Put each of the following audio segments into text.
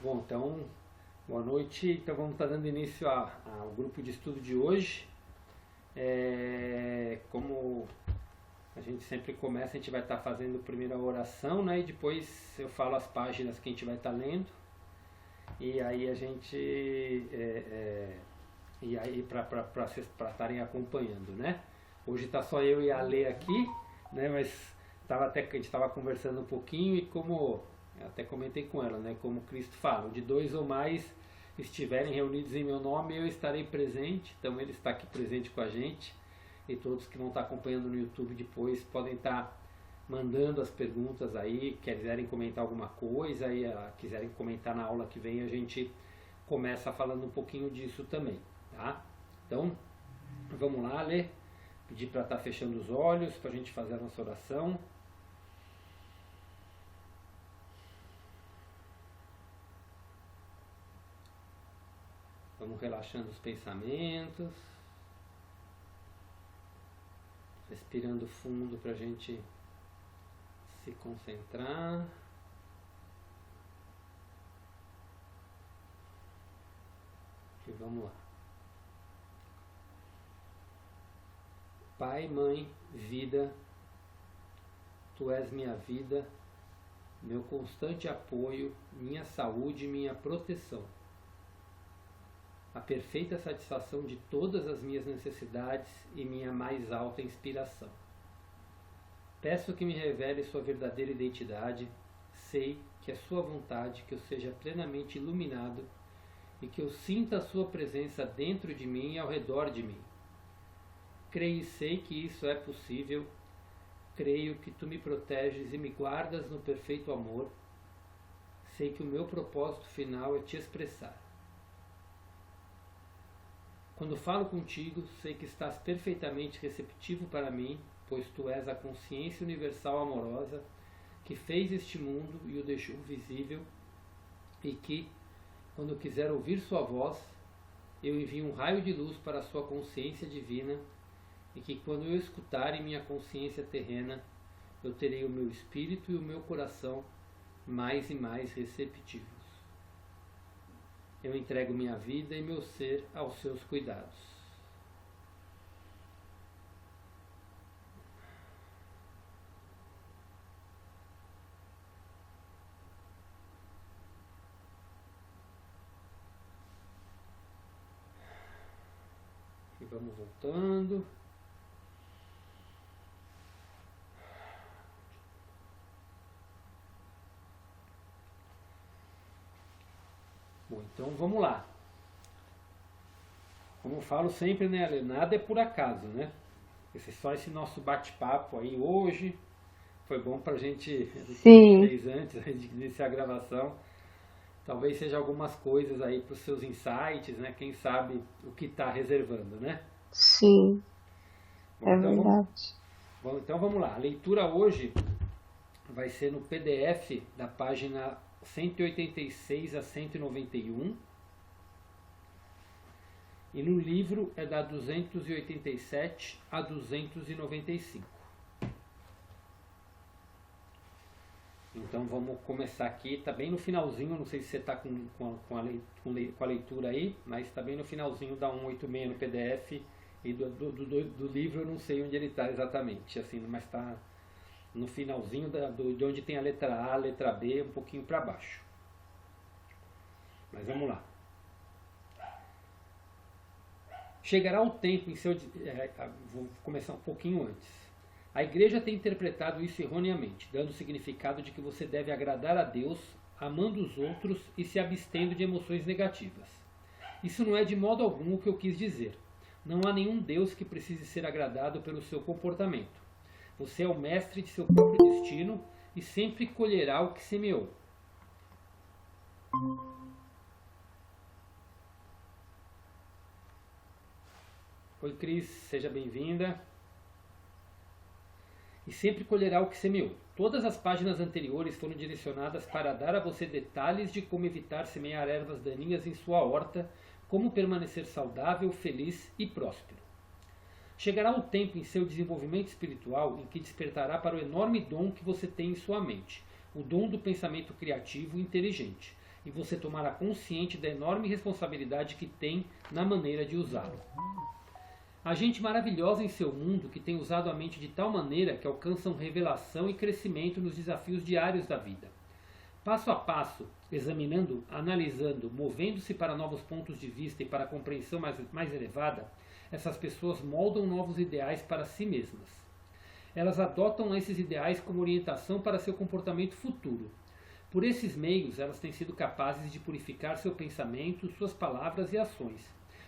Bom, então, boa noite. Então vamos estar dando início ao grupo de estudo de hoje. Como a gente sempre começa, a gente vai estar fazendo primeiro a oração, né? E depois eu falo as páginas que a gente vai estar lendo. E aí a gente... e aí para estarem acompanhando, né? Hoje está só eu e a Lê aqui, né? Mas a gente estava conversando um pouquinho e como... Eu até comentei com ela, né? Como Cristo fala, de 2 ou mais estiverem reunidos em meu nome, eu estarei presente. Então ele está aqui presente com a gente. E todos que vão estar acompanhando no YouTube depois podem estar mandando as perguntas aí, quiserem comentar alguma coisa, e quiserem comentar na aula que vem, a gente começa falando um pouquinho disso também, tá? Então, vamos lá, Lê. Pedir para estar fechando os olhos, para a gente fazer a nossa oração. Vamos relaxando os pensamentos, respirando fundo para a gente se concentrar. E vamos lá. Pai, Mãe, Vida, Tu és minha vida, meu constante apoio, minha saúde e minha proteção. A perfeita satisfação de todas as minhas necessidades e minha mais alta inspiração. Peço que me revele sua verdadeira identidade, sei que é sua vontade que eu seja plenamente iluminado e que eu sinta a sua presença dentro de mim e ao redor de mim. Creio e sei que isso é possível, creio que tu me proteges e me guardas no perfeito amor, sei que o meu propósito final é te expressar. Quando falo contigo, sei que estás perfeitamente receptivo para mim, pois tu és a consciência universal amorosa que fez este mundo e o deixou visível e que, quando quiser ouvir sua voz, eu envio um raio de luz para a sua consciência divina e que, quando eu escutar em minha consciência terrena, eu terei o meu espírito e o meu coração mais e mais receptivos. Eu entrego minha vida e meu ser aos seus cuidados. E vamos voltando. Bom, então vamos lá. Como eu falo sempre, né, Ale? Nada é por acaso, né? Só esse nosso bate-papo aí hoje foi bom pra gente, fez antes de iniciar a gravação. Talvez seja algumas coisas aí para os seus insights, né? Quem sabe o que está reservando, né? Sim, bom, é então verdade. Então vamos lá. A leitura hoje vai ser no PDF da página 186 a 191 e no livro é da 287 a 295. Então vamos começar aqui, está bem no finalzinho, não sei se você está com a leitura aí, mas está bem no finalzinho da 186 no PDF e do livro eu não sei onde ele está exatamente, assim, mas está no finalzinho de onde tem a letra A, a letra B, um pouquinho para baixo. Mas vamos lá. Chegará o tempo em seu... vou começar um pouquinho antes. A igreja tem interpretado isso erroneamente, dando o significado de que você deve agradar a Deus, amando os outros e se abstendo de emoções negativas. Isso não é de modo algum o que eu quis dizer. Não há nenhum Deus que precise ser agradado pelo seu comportamento. Você é o mestre de seu próprio destino e sempre colherá o que semeou. Oi, Cris, seja bem-vinda. E sempre colherá o que semeou. Todas as páginas anteriores foram direcionadas para dar a você detalhes de como evitar semear ervas daninhas em sua horta, como permanecer saudável, feliz e próspero. Chegará o tempo em seu desenvolvimento espiritual em que despertará para o enorme dom que você tem em sua mente, o dom do pensamento criativo e inteligente, e você tomará consciente da enorme responsabilidade que tem na maneira de usá-lo. Há gente maravilhosa em seu mundo que tem usado a mente de tal maneira que alcançam revelação e crescimento nos desafios diários da vida. Passo a passo, examinando, analisando, movendo-se para novos pontos de vista e para a compreensão mais elevada, essas pessoas moldam novos ideais para si mesmas. Elas adotam esses ideais como orientação para seu comportamento futuro. Por esses meios, elas têm sido capazes de purificar seu pensamento, suas palavras e ações,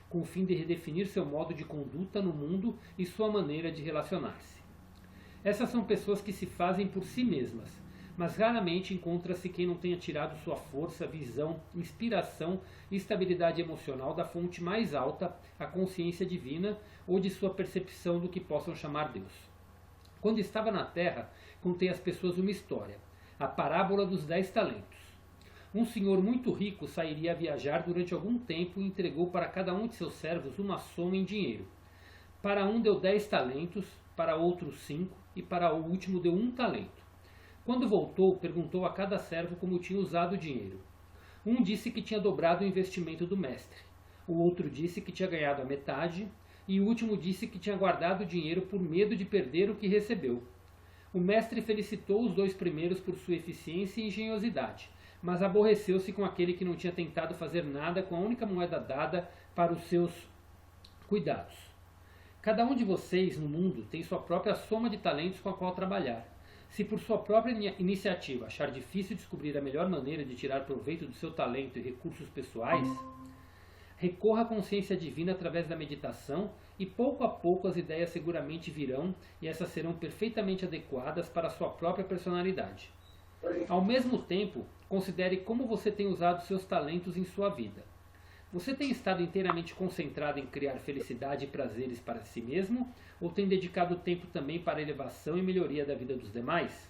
com o fim de redefinir seu modo de conduta no mundo e sua maneira de relacionar-se. Essas são pessoas que se fazem por si mesmas, mas raramente encontra-se quem não tenha tirado sua força, visão, inspiração e estabilidade emocional da fonte mais alta, a consciência divina, ou de sua percepção do que possam chamar Deus. Quando estava na Terra, contei às pessoas uma história, a parábola dos 10 talentos. Um senhor muito rico sairia a viajar durante algum tempo e entregou para cada um de seus servos uma soma em dinheiro. Para um deu 10 talentos, para outro 5 e para o último deu 1 talento. Quando voltou, perguntou a cada servo como tinha usado o dinheiro. Um disse que tinha dobrado o investimento do mestre. O outro disse que tinha ganhado a metade. E o último disse que tinha guardado o dinheiro por medo de perder o que recebeu. O mestre felicitou os 2 primeiros por sua eficiência e engenhosidade, mas aborreceu-se com aquele que não tinha tentado fazer nada com a única moeda dada para os seus cuidados. Cada um de vocês no mundo tem sua própria soma de talentos com a qual trabalhar. Se por sua própria iniciativa achar difícil descobrir a melhor maneira de tirar proveito do seu talento e recursos pessoais, recorra à consciência divina através da meditação e pouco a pouco as ideias seguramente virão e essas serão perfeitamente adequadas para a sua própria personalidade. Ao mesmo tempo, considere como você tem usado seus talentos em sua vida. Você tem estado inteiramente concentrado em criar felicidade e prazeres para si mesmo, ou tem dedicado tempo também para a elevação e melhoria da vida dos demais?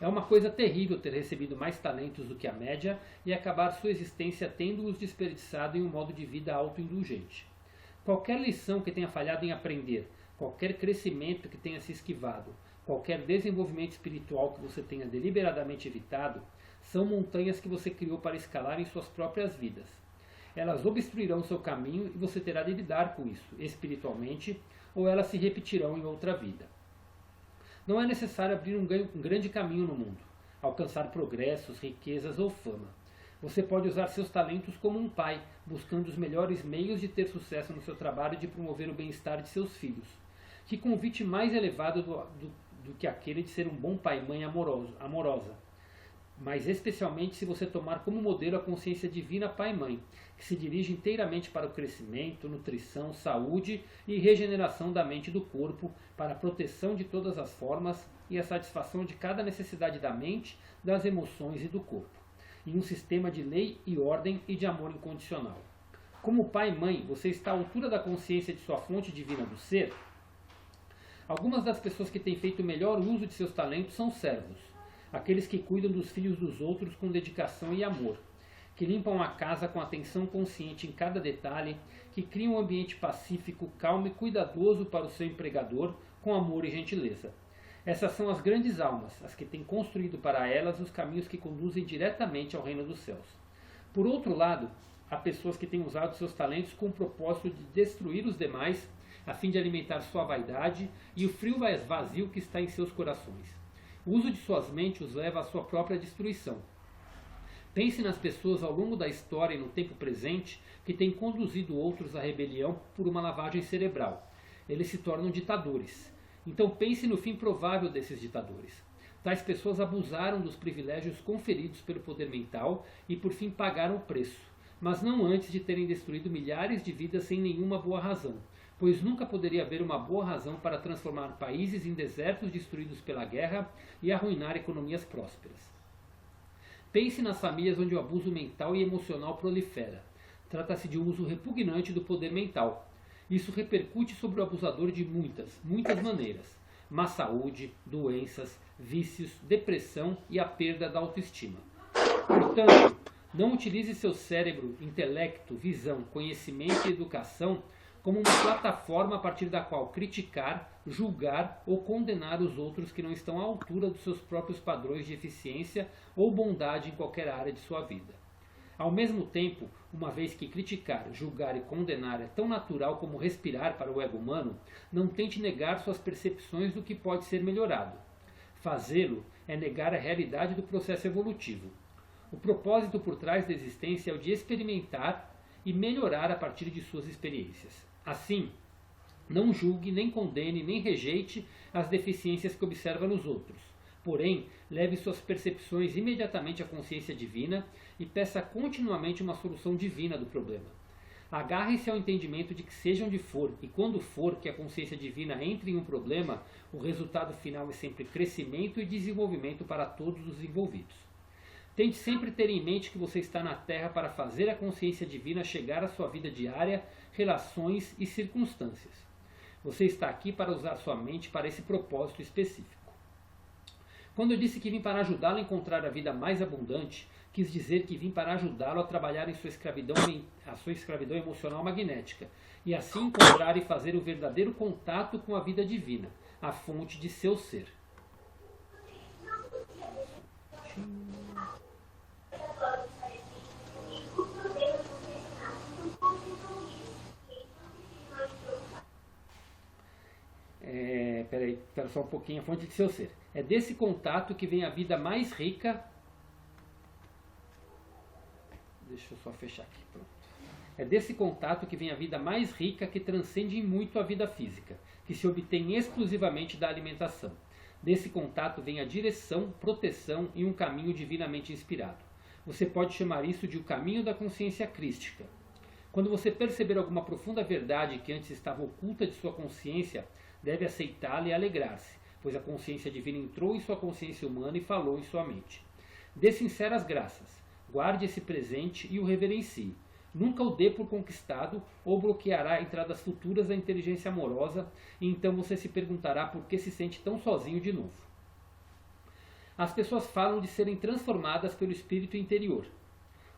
É uma coisa terrível ter recebido mais talentos do que a média e acabar sua existência tendo-os desperdiçado em um modo de vida autoindulgente. Qualquer lição que tenha falhado em aprender, qualquer crescimento que tenha se esquivado, qualquer desenvolvimento espiritual que você tenha deliberadamente evitado, são montanhas que você criou para escalar em suas próprias vidas. Elas obstruirão seu caminho e você terá de lidar com isso, espiritualmente, ou elas se repetirão em outra vida. Não é necessário abrir um grande caminho no mundo, alcançar progressos, riquezas ou fama. Você pode usar seus talentos como um pai, buscando os melhores meios de ter sucesso no seu trabalho e de promover o bem-estar de seus filhos. Que convite mais elevado do que aquele de ser um bom pai e mãe amorosa. Mas especialmente se você tomar como modelo a consciência divina pai e mãe, que se dirige inteiramente para o crescimento, nutrição, saúde e regeneração da mente e do corpo, para a proteção de todas as formas e a satisfação de cada necessidade da mente, das emoções e do corpo, em um sistema de lei e ordem e de amor incondicional. Como pai e mãe, você está à altura da consciência de sua fonte divina do ser? Algumas das pessoas que têm feito o melhor uso de seus talentos são servos, aqueles que cuidam dos filhos dos outros com dedicação e amor, que limpam a casa com atenção consciente em cada detalhe, que criam um ambiente pacífico, calmo e cuidadoso para o seu empregador, com amor e gentileza. Essas são as grandes almas, as que têm construído para elas os caminhos que conduzem diretamente ao reino dos céus. Por outro lado, há pessoas que têm usado seus talentos com o propósito de destruir os demais, a fim de alimentar sua vaidade e o frio vazio que está em seus corações. O uso de suas mentes os leva à sua própria destruição. Pense nas pessoas ao longo da história e no tempo presente que têm conduzido outros à rebelião por uma lavagem cerebral. Eles se tornam ditadores. Então pense no fim provável desses ditadores. Tais pessoas abusaram dos privilégios conferidos pelo poder mental e por fim pagaram o preço, mas não antes de terem destruído milhares de vidas sem nenhuma boa razão, pois nunca poderia haver uma boa razão para transformar países em desertos destruídos pela guerra e arruinar economias prósperas. Pense nas famílias onde o abuso mental e emocional prolifera. Trata-se de um uso repugnante do poder mental. Isso repercute sobre o abusador de muitas maneiras. Má saúde, doenças, vícios, depressão e a perda da autoestima. Portanto, não utilize seu cérebro, intelecto, visão, conhecimento e educação como uma plataforma a partir da qual criticar, julgar ou condenar os outros que não estão à altura dos seus próprios padrões de eficiência ou bondade em qualquer área de sua vida. Ao mesmo tempo, uma vez que criticar, julgar e condenar é tão natural como respirar para o ego humano, não tente negar suas percepções do que pode ser melhorado. Fazê-lo é negar a realidade do processo evolutivo. O propósito por trás da existência é o de experimentar e melhorar a partir de suas experiências. Assim, não julgue, nem condene, nem rejeite as deficiências que observa nos outros. Porém, leve suas percepções imediatamente à consciência divina e peça continuamente uma solução divina do problema. Agarre-se ao entendimento de que seja onde for, e quando for que a consciência divina entre em um problema, o resultado final é sempre crescimento e desenvolvimento para todos os envolvidos. Tente sempre ter em mente que você está na Terra para fazer a consciência divina chegar à sua vida diária, relações e circunstâncias. Você está aqui para usar sua mente para esse propósito específico. Quando eu disse que vim para ajudá-lo a encontrar a vida mais abundante, quis dizer que vim para ajudá-lo a trabalhar em sua escravidão emocional magnética, e assim encontrar e fazer o verdadeiro contato com a vida divina, a fonte de seu ser. Espera só um pouquinho, a fonte de seu ser. É desse contato que vem a vida mais rica. Deixa eu só fechar aqui, pronto. É desse contato que vem a vida mais rica, que transcende em muito a vida física, que se obtém exclusivamente da alimentação. Desse contato vem a direção, proteção e um caminho divinamente inspirado. Você pode chamar isso de o caminho da consciência crística. Quando você perceber alguma profunda verdade que antes estava oculta de sua consciência, deve aceitá-la e alegrar-se, pois a consciência divina entrou em sua consciência humana e falou em sua mente. Dê sinceras graças, guarde esse presente e o reverencie. Nunca o dê por conquistado ou bloqueará entradas futuras da inteligência amorosa, e então você se perguntará por que se sente tão sozinho de novo. As pessoas falam de serem transformadas pelo espírito interior.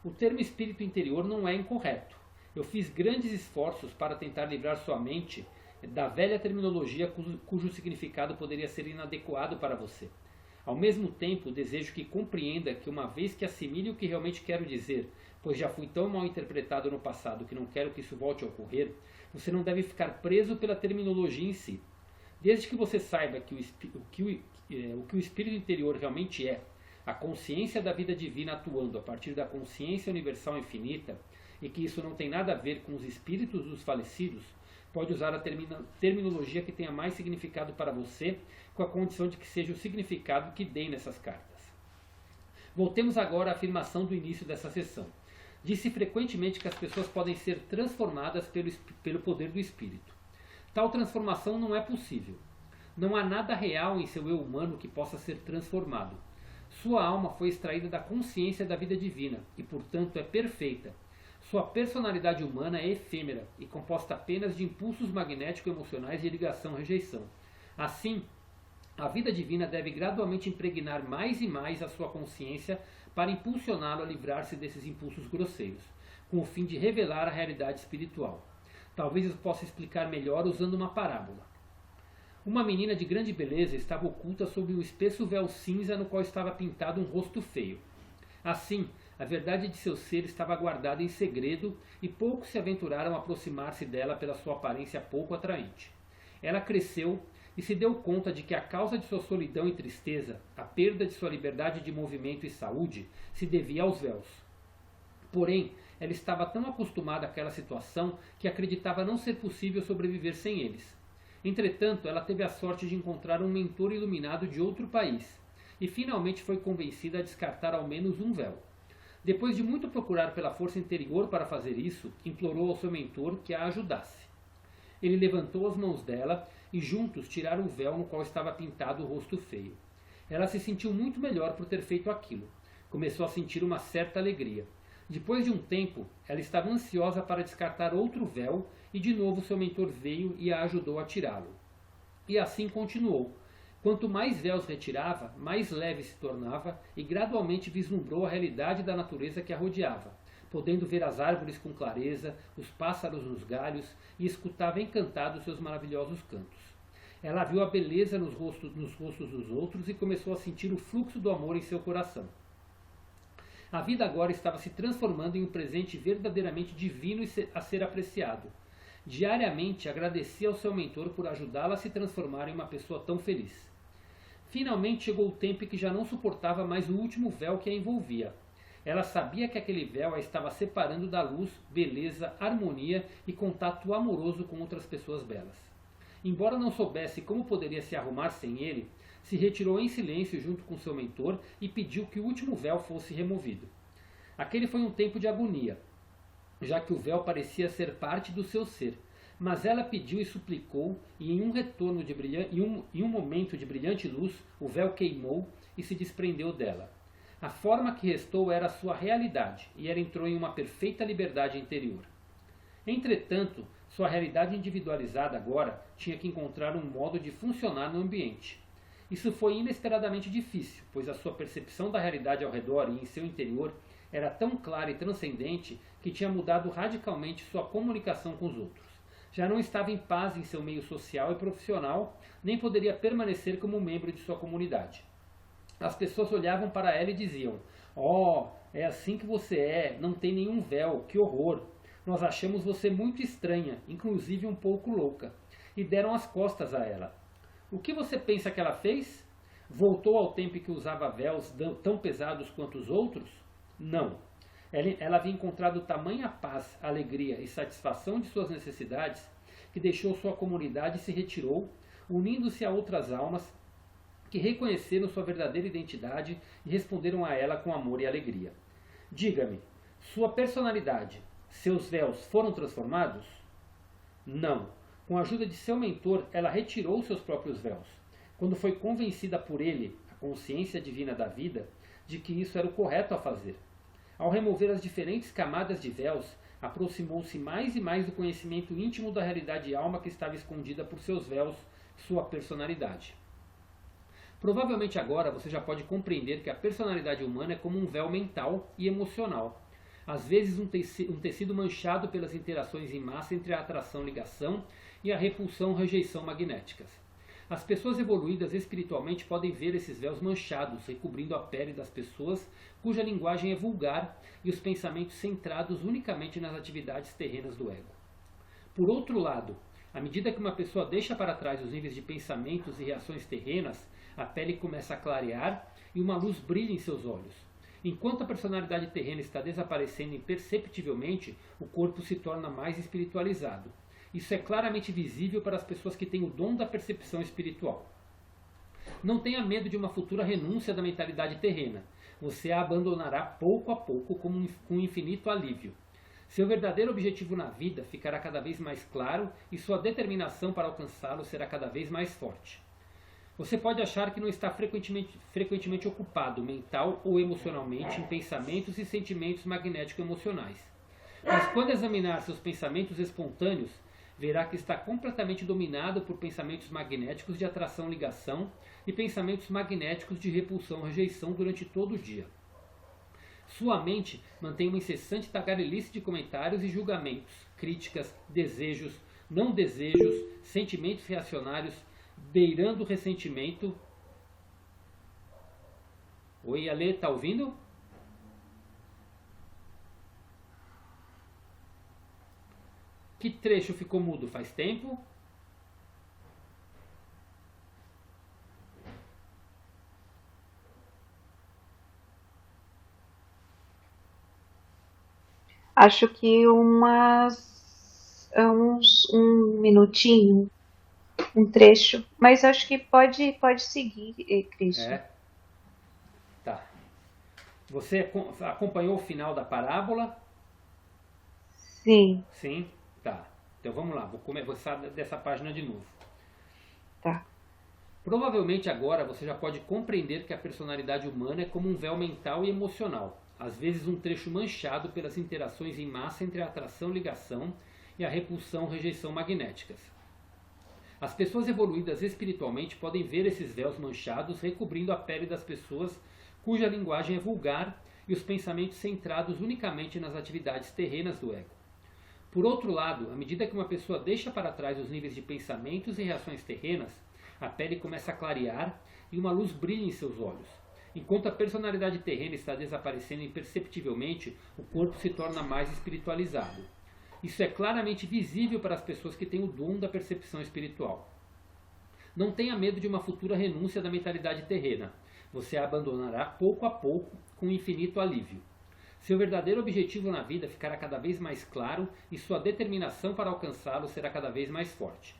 O termo espírito interior não é incorreto. Eu fiz grandes esforços para tentar livrar sua mente da velha terminologia cujo significado poderia ser inadequado para você. Ao mesmo tempo, desejo que compreenda que uma vez que assimile o que realmente quero dizer, pois já fui tão mal interpretado no passado que não quero que isso volte a ocorrer, você não deve ficar preso pela terminologia em si. Desde que você saiba que o que o espírito interior realmente é, a consciência da vida divina atuando a partir da consciência universal infinita, e que isso não tem nada a ver com os espíritos dos falecidos, pode usar a terminologia que tenha mais significado para você, com a condição de que seja o significado que dei nessas cartas. Voltemos agora à afirmação do início dessa sessão. Disse frequentemente que as pessoas podem ser transformadas pelo poder do espírito. Tal transformação não é possível. Não há nada real em seu eu humano que possa ser transformado. Sua alma foi extraída da consciência da vida divina e, portanto, é perfeita. Sua personalidade humana é efêmera e composta apenas de impulsos magnético-emocionais de ligação-rejeição. Assim, a vida divina deve gradualmente impregnar mais e mais a sua consciência para impulsioná-lo a livrar-se desses impulsos grosseiros, com o fim de revelar a realidade espiritual. Talvez eu possa explicar melhor usando uma parábola. Uma menina de grande beleza estava oculta sob um espesso véu cinza no qual estava pintado um rosto feio. Assim, a verdade de seu ser estava guardada em segredo e poucos se aventuraram a aproximar-se dela pela sua aparência pouco atraente. Ela cresceu e se deu conta de que a causa de sua solidão e tristeza, a perda de sua liberdade de movimento e saúde, se devia aos véus. Porém, ela estava tão acostumada àquela situação que acreditava não ser possível sobreviver sem eles. Entretanto, ela teve a sorte de encontrar um mentor iluminado de outro país, e finalmente foi convencida a descartar ao menos um véu. Depois de muito procurar pela força interior para fazer isso, implorou ao seu mentor que a ajudasse. Ele levantou as mãos dela e juntos tiraram o véu no qual estava pintado o rosto feio. Ela se sentiu muito melhor por ter feito aquilo. Começou a sentir uma certa alegria. Depois de um tempo, ela estava ansiosa para descartar outro véu e de novo seu mentor veio e a ajudou a tirá-lo. E assim continuou. Quanto mais véus retirava, mais leve se tornava e gradualmente vislumbrou a realidade da natureza que a rodeava, podendo ver as árvores com clareza, os pássaros nos galhos e escutava encantado seus maravilhosos cantos. Ela viu a beleza nos rostos dos outros e começou a sentir o fluxo do amor em seu coração. A vida agora estava se transformando em um presente verdadeiramente divino a ser apreciado. Diariamente agradecia ao seu mentor por ajudá-la a se transformar em uma pessoa tão feliz. Finalmente chegou o tempo em que já não suportava mais o último véu que a envolvia. Ela sabia que aquele véu a estava separando da luz, beleza, harmonia e contato amoroso com outras pessoas belas. Embora não soubesse como poderia se arrumar sem ele, se retirou em silêncio junto com seu mentor e pediu que o último véu fosse removido. Aquele foi um tempo de agonia, já que o véu parecia ser parte do seu ser, mas ela pediu e suplicou, e em um momento de brilhante luz, o véu queimou e se desprendeu dela. A forma que restou era a sua realidade, e ela entrou em uma perfeita liberdade interior. Entretanto, sua realidade individualizada agora tinha que encontrar um modo de funcionar no ambiente. Isso foi inesperadamente difícil, pois a sua percepção da realidade ao redor e em seu interior era tão clara e transcendente que tinha mudado radicalmente sua comunicação com os outros. Já não estava em paz em seu meio social e profissional, nem poderia permanecer como membro de sua comunidade. As pessoas olhavam para ela e diziam: "Oh, é assim que você é, não tem nenhum véu, que horror! Nós achamos você muito estranha, inclusive um pouco louca", e deram as costas a ela. O que você pensa que ela fez? Voltou ao tempo em que usava véus tão pesados quanto os outros? Não. Ela havia encontrado tamanha paz, alegria e satisfação de suas necessidades que deixou sua comunidade e se retirou, unindo-se a outras almas que reconheceram sua verdadeira identidade e responderam a ela com amor e alegria. Diga-me, sua personalidade, seus véus foram transformados? Não. Com a ajuda de seu mentor, ela retirou seus próprios véus. Quando foi convencida por ele, a consciência divina da vida, de que isso era o correto a fazer. Ao remover as diferentes camadas de véus, aproximou-se mais e mais do conhecimento íntimo da realidade e alma que estava escondida por seus véus, sua personalidade. Provavelmente agora você já pode compreender que a personalidade humana é como um véu mental e emocional. Às vezes um tecido manchado pelas interações em massa entre a atração-ligação e a repulsão-rejeição magnéticas. As pessoas evoluídas espiritualmente podem ver esses véus manchados, recobrindo a pele das pessoas cuja linguagem é vulgar e os pensamentos centrados unicamente nas atividades terrenas do ego. Por outro lado, à medida que uma pessoa deixa para trás os níveis de pensamentos e reações terrenas, a pele começa a clarear e uma luz brilha em seus olhos. Enquanto a personalidade terrena está desaparecendo imperceptivelmente, o corpo se torna mais espiritualizado. Isso é claramente visível para as pessoas que têm o dom da percepção espiritual. Não tenha medo de uma futura renúncia da mentalidade terrena. Você a abandonará pouco a pouco com infinito alívio. Seu verdadeiro objetivo na vida ficará cada vez mais claro e sua determinação para alcançá-lo será cada vez mais forte. Você pode achar que não está frequentemente ocupado, mental ou emocionalmente, em pensamentos e sentimentos magnético-emocionais. Mas quando examinar seus pensamentos espontâneos, verá que está completamente dominado por pensamentos magnéticos de atração-ligação e pensamentos magnéticos de repulsão-rejeição durante todo o dia. Sua mente mantém uma incessante tagarelice de comentários e julgamentos, críticas, desejos, não desejos, sentimentos reacionários, beirando o ressentimento. Oi, Ale, tá ouvindo? Que trecho ficou mudo faz tempo? Acho que um minutinho, um trecho, mas acho que pode seguir, Cristian. É, tá. Você acompanhou o final da parábola? Sim, Sim? Tá. Então vamos lá, vou começar dessa página de novo. tá. Provavelmente agora você já pode compreender que a personalidade humana é como um véu mental e emocional, às vezes um trecho manchado pelas interações em massa entre a atração-ligação e a repulsão-rejeição magnéticas. As pessoas evoluídas espiritualmente podem ver esses véus manchados recobrindo a pele das pessoas cuja linguagem é vulgar e os pensamentos centrados unicamente nas atividades terrenas do ego. Por outro lado, à medida que uma pessoa deixa para trás os níveis de pensamentos e reações terrenas, a pele começa a clarear e uma luz brilha em seus olhos. Enquanto a personalidade terrena está desaparecendo imperceptivelmente, o corpo se torna mais espiritualizado. Isso é claramente visível para as pessoas que têm o dom da percepção espiritual. Não tenha medo de uma futura renúncia da mentalidade terrena. Você a abandonará pouco a pouco, com infinito alívio. Seu verdadeiro objetivo na vida ficará cada vez mais claro e sua determinação para alcançá-lo será cada vez mais forte.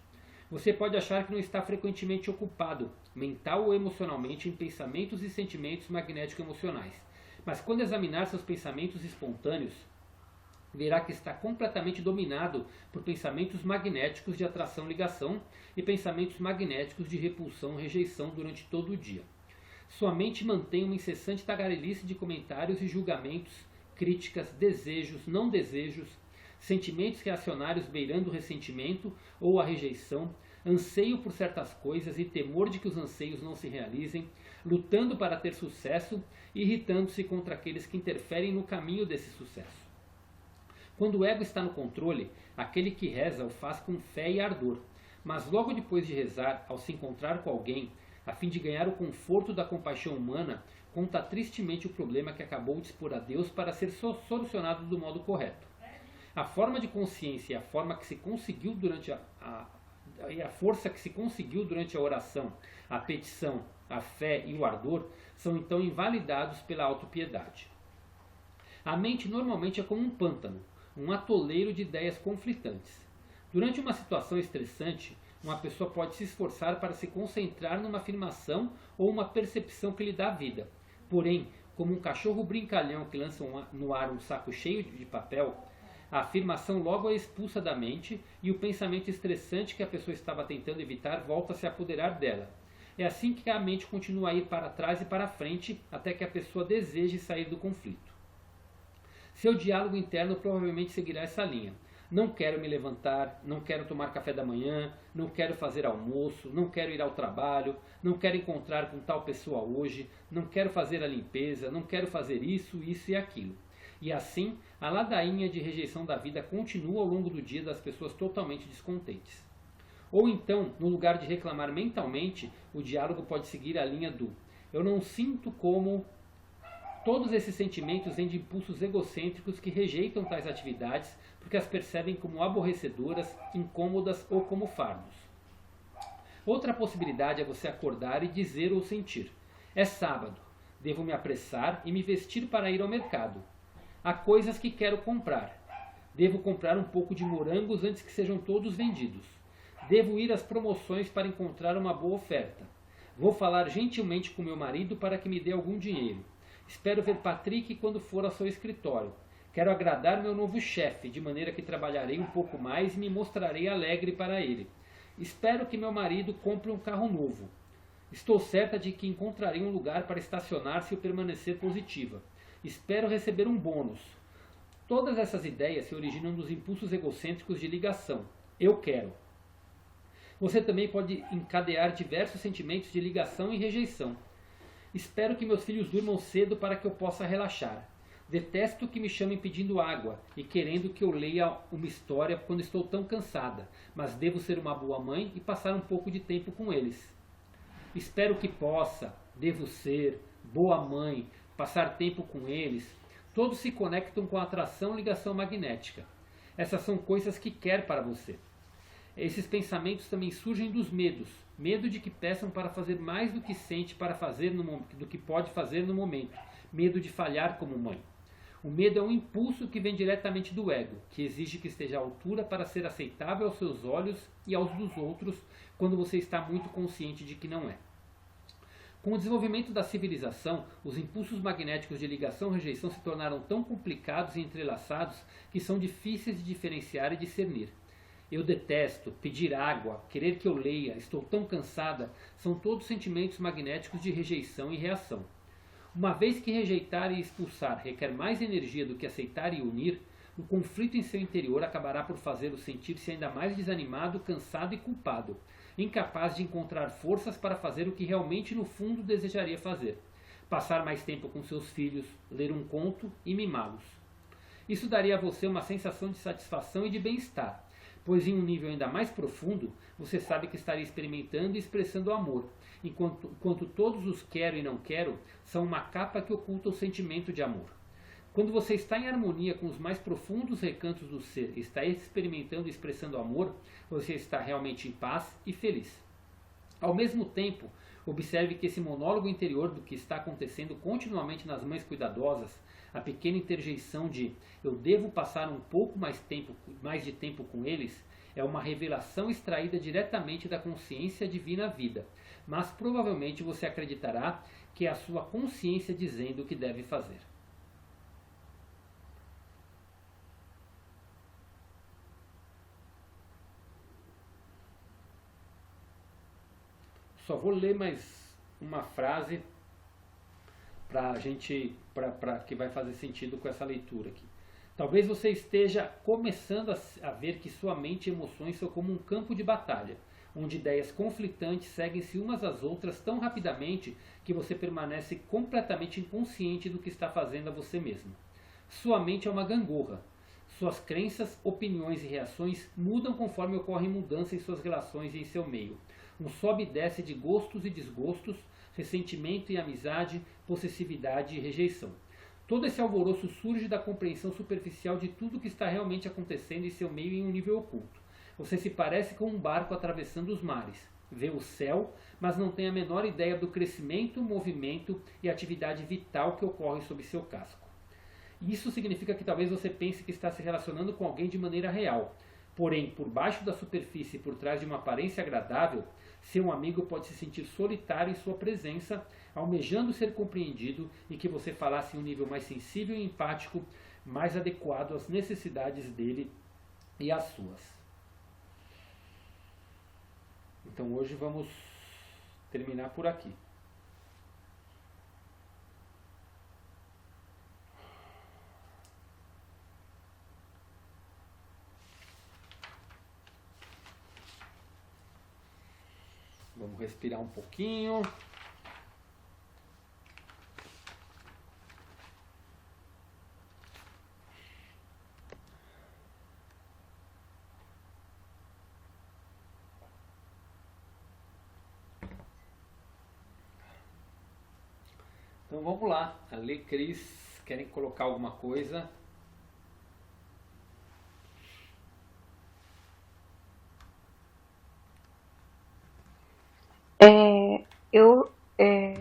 Você pode achar que não está frequentemente ocupado, mental ou emocionalmente, em pensamentos e sentimentos magnético-emocionais. Mas quando examinar seus pensamentos espontâneos, verá que está completamente dominado por pensamentos magnéticos de atração-ligação e pensamentos magnéticos de repulsão-rejeição durante todo o dia. Sua mente mantém uma incessante tagarelice de comentários e julgamentos, críticas, desejos, não desejos, sentimentos reacionários beirando o ressentimento ou a rejeição, anseio por certas coisas e temor de que os anseios não se realizem, lutando para ter sucesso e irritando-se contra aqueles que interferem no caminho desse sucesso. Quando o ego está no controle, aquele que reza o faz com fé e ardor, mas logo depois de rezar, ao se encontrar com alguém, a fim de ganhar o conforto da compaixão humana, conta tristemente o problema que acabou de expor a Deus para ser solucionado do modo correto. A forma de consciência e a forma que se conseguiu durante a força que se conseguiu durante a oração, a petição, a fé e o ardor são então invalidados pela autopiedade. A mente normalmente é como um pântano, um atoleiro de ideias conflitantes. Durante uma situação estressante, uma pessoa pode se esforçar para se concentrar numa afirmação ou uma percepção que lhe dá vida. Porém, como um cachorro brincalhão que lança no ar um saco cheio de papel, a afirmação logo é expulsa da mente e o pensamento estressante que a pessoa estava tentando evitar volta a se apoderar dela. É assim que a mente continua a ir para trás e para frente até que a pessoa deseje sair do conflito. Seu diálogo interno provavelmente seguirá essa linha. Não quero me levantar, não quero tomar café da manhã, não quero fazer almoço, não quero ir ao trabalho, não quero encontrar com tal pessoa hoje, não quero fazer a limpeza, não quero fazer isso, isso e aquilo. E assim, a ladainha de rejeição da vida continua ao longo do dia das pessoas totalmente descontentes. Ou então, no lugar de reclamar mentalmente, o diálogo pode seguir a linha do eu não sinto como. Todos esses sentimentos vêm de impulsos egocêntricos que rejeitam tais atividades porque as percebem como aborrecedoras, incômodas ou como fardos. Outra possibilidade é você acordar e dizer ou sentir: é sábado, devo me apressar e me vestir para ir ao mercado. Há coisas que quero comprar. Devo comprar um pouco de morangos antes que sejam todos vendidos. Devo ir às promoções para encontrar uma boa oferta. Vou falar gentilmente com meu marido para que me dê algum dinheiro. Espero ver Patrick quando for ao seu escritório. Quero agradar meu novo chefe, de maneira que trabalharei um pouco mais e me mostrarei alegre para ele. Espero que meu marido compre um carro novo. Estou certa de que encontrarei um lugar para estacionar se eu permanecer positiva. Espero receber um bônus. Todas essas ideias se originam dos impulsos egocêntricos de ligação. Eu quero. Você também pode encadear diversos sentimentos de ligação e rejeição. Espero que meus filhos durmam cedo para que eu possa relaxar. Detesto que me chamem pedindo água e querendo que eu leia uma história quando estou tão cansada, mas devo ser uma boa mãe e passar um pouco de tempo com eles. Espero que possa, devo ser, boa mãe, passar tempo com eles. Todos se conectam com a atração e ligação magnética. Essas são coisas que quer para você. Esses pensamentos também surgem dos medos. Medo de que peçam para fazer mais do que sente para fazer do que pode fazer no momento. Medo de falhar como mãe. O medo é um impulso que vem diretamente do ego, que exige que esteja à altura para ser aceitável aos seus olhos e aos dos outros, quando você está muito consciente de que não é. Com o desenvolvimento da civilização, os impulsos magnéticos de ligação e rejeição se tornaram tão complicados e entrelaçados que são difíceis de diferenciar e discernir. Eu detesto, pedir água, querer que eu leia, estou tão cansada, são todos sentimentos magnéticos de rejeição e reação. Uma vez que rejeitar e expulsar requer mais energia do que aceitar e unir, o conflito em seu interior acabará por fazê-lo sentir-se ainda mais desanimado, cansado e culpado, incapaz de encontrar forças para fazer o que realmente no fundo desejaria fazer: passar mais tempo com seus filhos, ler um conto e mimá-los. Isso daria a você uma sensação de satisfação e de bem-estar. pois em um nível ainda mais profundo, você sabe que estaria experimentando e expressando amor, enquanto todos os quero e não quero são uma capa que oculta o sentimento de amor. Quando você está em harmonia com os mais profundos recantos do ser, está experimentando e expressando amor, você está realmente em paz e feliz. Ao mesmo tempo, observe que esse monólogo interior do que está acontecendo continuamente nas mães cuidadosas, a pequena interjeição de eu devo passar um pouco mais de tempo com eles, é uma revelação extraída diretamente da consciência divina vida, mas provavelmente você acreditará que é a sua consciência dizendo o que deve fazer. Só vou ler mais uma frase para que vai fazer sentido com essa leitura aqui. Talvez você esteja começando a ver que sua mente e emoções são como um campo de batalha, onde ideias conflitantes seguem-se umas às outras tão rapidamente que você permanece completamente inconsciente do que está fazendo a você mesmo. Sua mente é uma gangorra. Suas crenças, opiniões e reações mudam conforme ocorrem mudanças em suas relações e em seu meio. Um sobe e desce de gostos e desgostos, ressentimento e amizade, possessividade e rejeição. Todo esse alvoroço surge da compreensão superficial de tudo o que está realmente acontecendo em seu meio em um nível oculto. Você se parece com um barco atravessando os mares. Vê o céu, mas não tem a menor ideia do crescimento, movimento e atividade vital que ocorre sob seu casco. Isso significa que talvez você pense que está se relacionando com alguém de maneira real. Porém, por baixo da superfície e por trás de uma aparência agradável, seu amigo pode se sentir solitário em sua presença, almejando ser compreendido e que você falasse em um nível mais sensível e empático, mais adequado às necessidades dele e às suas. Então hoje vamos terminar por aqui. Vamos respirar um pouquinho. Então vamos lá. Ale, Cris, querem colocar alguma coisa? Eu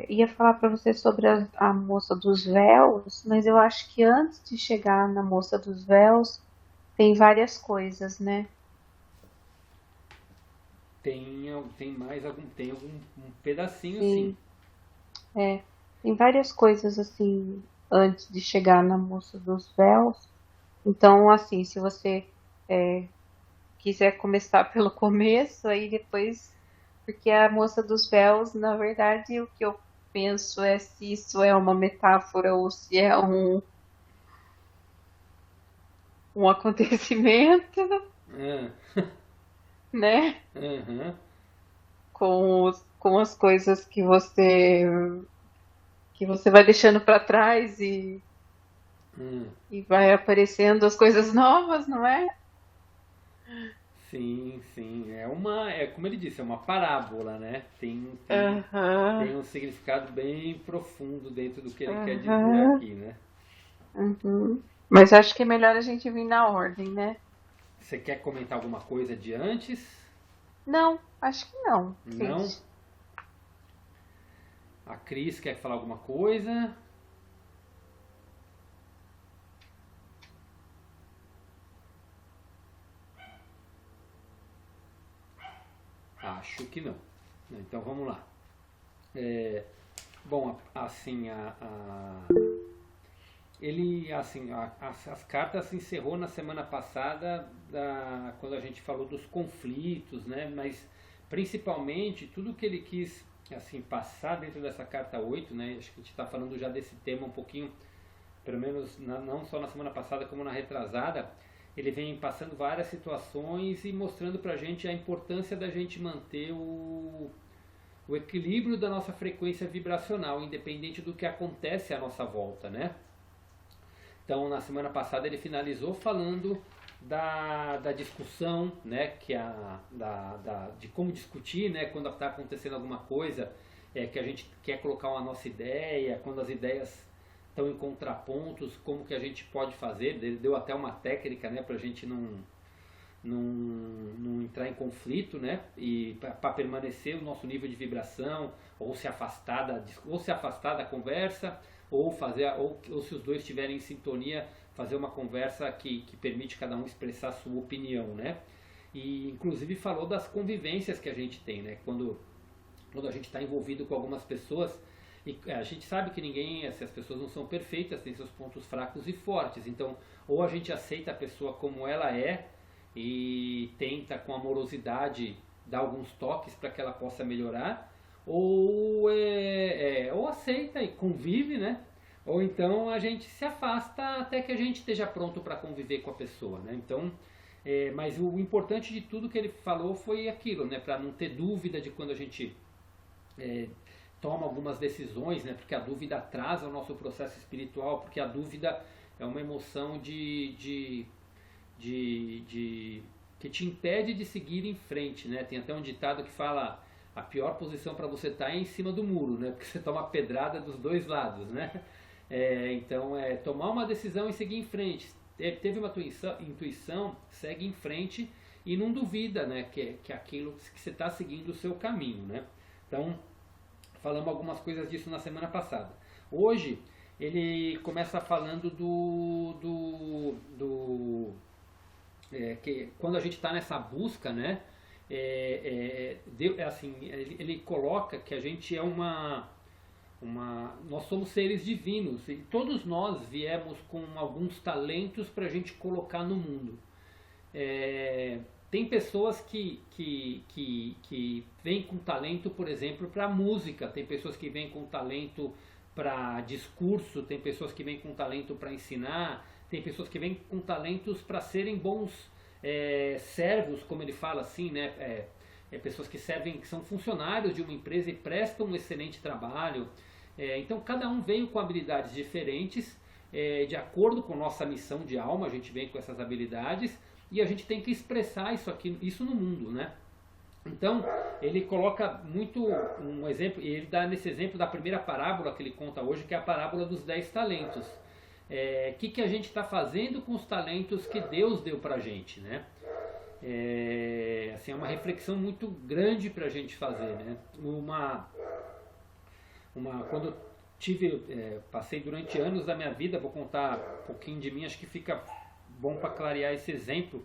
ia falar para você sobre a moça dos véus, mas eu acho que antes de chegar na moça dos véus, tem várias coisas, né? Tem mais algum, tem algum um pedacinho sim. Sim, tem várias coisas assim antes de chegar na moça dos véus. Então, assim, se você quiser começar pelo começo, aí depois, porque a moça dos véus, na verdade, o que eu penso é se isso é uma metáfora ou se é um acontecimento, Ah, né? aham, Com as coisas que você vai deixando para trás hum. e vai aparecendo as coisas novas, não é? Sim, sim. É como ele disse, é uma parábola, né? Aham, Tem um significado bem profundo dentro do que ele quer dizer aham, aqui, né? uhum. Mas acho que é melhor a gente vir na ordem, né? Você quer comentar alguma coisa de antes? Não, acho que não, Não? Cris. A Cris quer falar alguma coisa? Acho que não. Então vamos lá. É, bom, assim, ele, assim, as cartas se encerrou na semana passada, quando a gente falou dos conflitos, né? Mas principalmente tudo que ele quis, assim, passar dentro dessa carta 8, né? Acho que a gente está falando já desse tema um pouquinho, pelo menos não só na semana passada como na retrasada. Ele vem passando várias situações e mostrando pra gente a importância da gente manter o equilíbrio da nossa frequência vibracional, independente do que acontece à nossa volta, né? Então, na semana passada ele finalizou falando da discussão, né, de como discutir, né, quando está acontecendo alguma coisa, que a gente quer colocar uma nossa ideia, quando as ideias estão em contrapontos, como que a gente pode fazer. Ele deu até uma técnica, né, para a gente não entrar em conflito, né, e para permanecer o nosso nível de vibração, ou se afastar da conversa, ou se os dois estiverem em sintonia, fazer uma conversa que permite cada um expressar a sua opinião, né? E inclusive falou das convivências que a gente tem, né? Quando a gente está envolvido com algumas pessoas, e a gente sabe que as pessoas não são perfeitas, têm seus pontos fracos e fortes. Então, ou a gente aceita a pessoa como ela é e tenta com amorosidade dar alguns toques para que ela possa melhorar, ou aceita e convive, né? Ou então a gente se afasta até que a gente esteja pronto para conviver com a pessoa, né? Então, mas o importante de tudo que ele falou foi aquilo, né? Para não ter dúvida de quando a gente toma algumas decisões, né? Porque a dúvida atrasa o nosso processo espiritual, porque a dúvida é uma emoção que te impede de seguir em frente, né? Tem até um ditado que fala: a pior posição para você estar é em cima do muro, né? Porque você toma pedrada dos dois lados, né? Então, tomar uma decisão e seguir em frente. Teve uma intuição, segue em frente e não duvida, né? Que aquilo que você está seguindo o seu caminho, né? Então, falamos algumas coisas disso na semana passada. Hoje, ele começa falando que quando a gente está nessa busca, né? Ele coloca que a gente nós somos seres divinos e todos nós viemos com alguns talentos para a gente colocar no mundo. Tem pessoas que vêm com talento, por exemplo, para música, tem pessoas que vêm com talento para discurso, tem pessoas que vêm com talento para ensinar, tem pessoas que vêm com talentos para serem bons servos, como ele fala assim, né? Pessoas que são funcionários de uma empresa e prestam um excelente trabalho. Então cada um veio com habilidades diferentes, de acordo com nossa missão de alma, a gente vem com essas habilidades e a gente tem que expressar isso no mundo, né? Então ele coloca muito um exemplo, e ele dá nesse exemplo da primeira parábola que ele conta hoje, que é a parábola dos 10 talentos. O que a gente está fazendo com os talentos que Deus deu pra gente, né? É uma reflexão muito grande pra gente fazer, né? Quando eu passei durante anos da minha vida, vou contar um pouquinho de mim, acho que fica bom para clarear esse exemplo,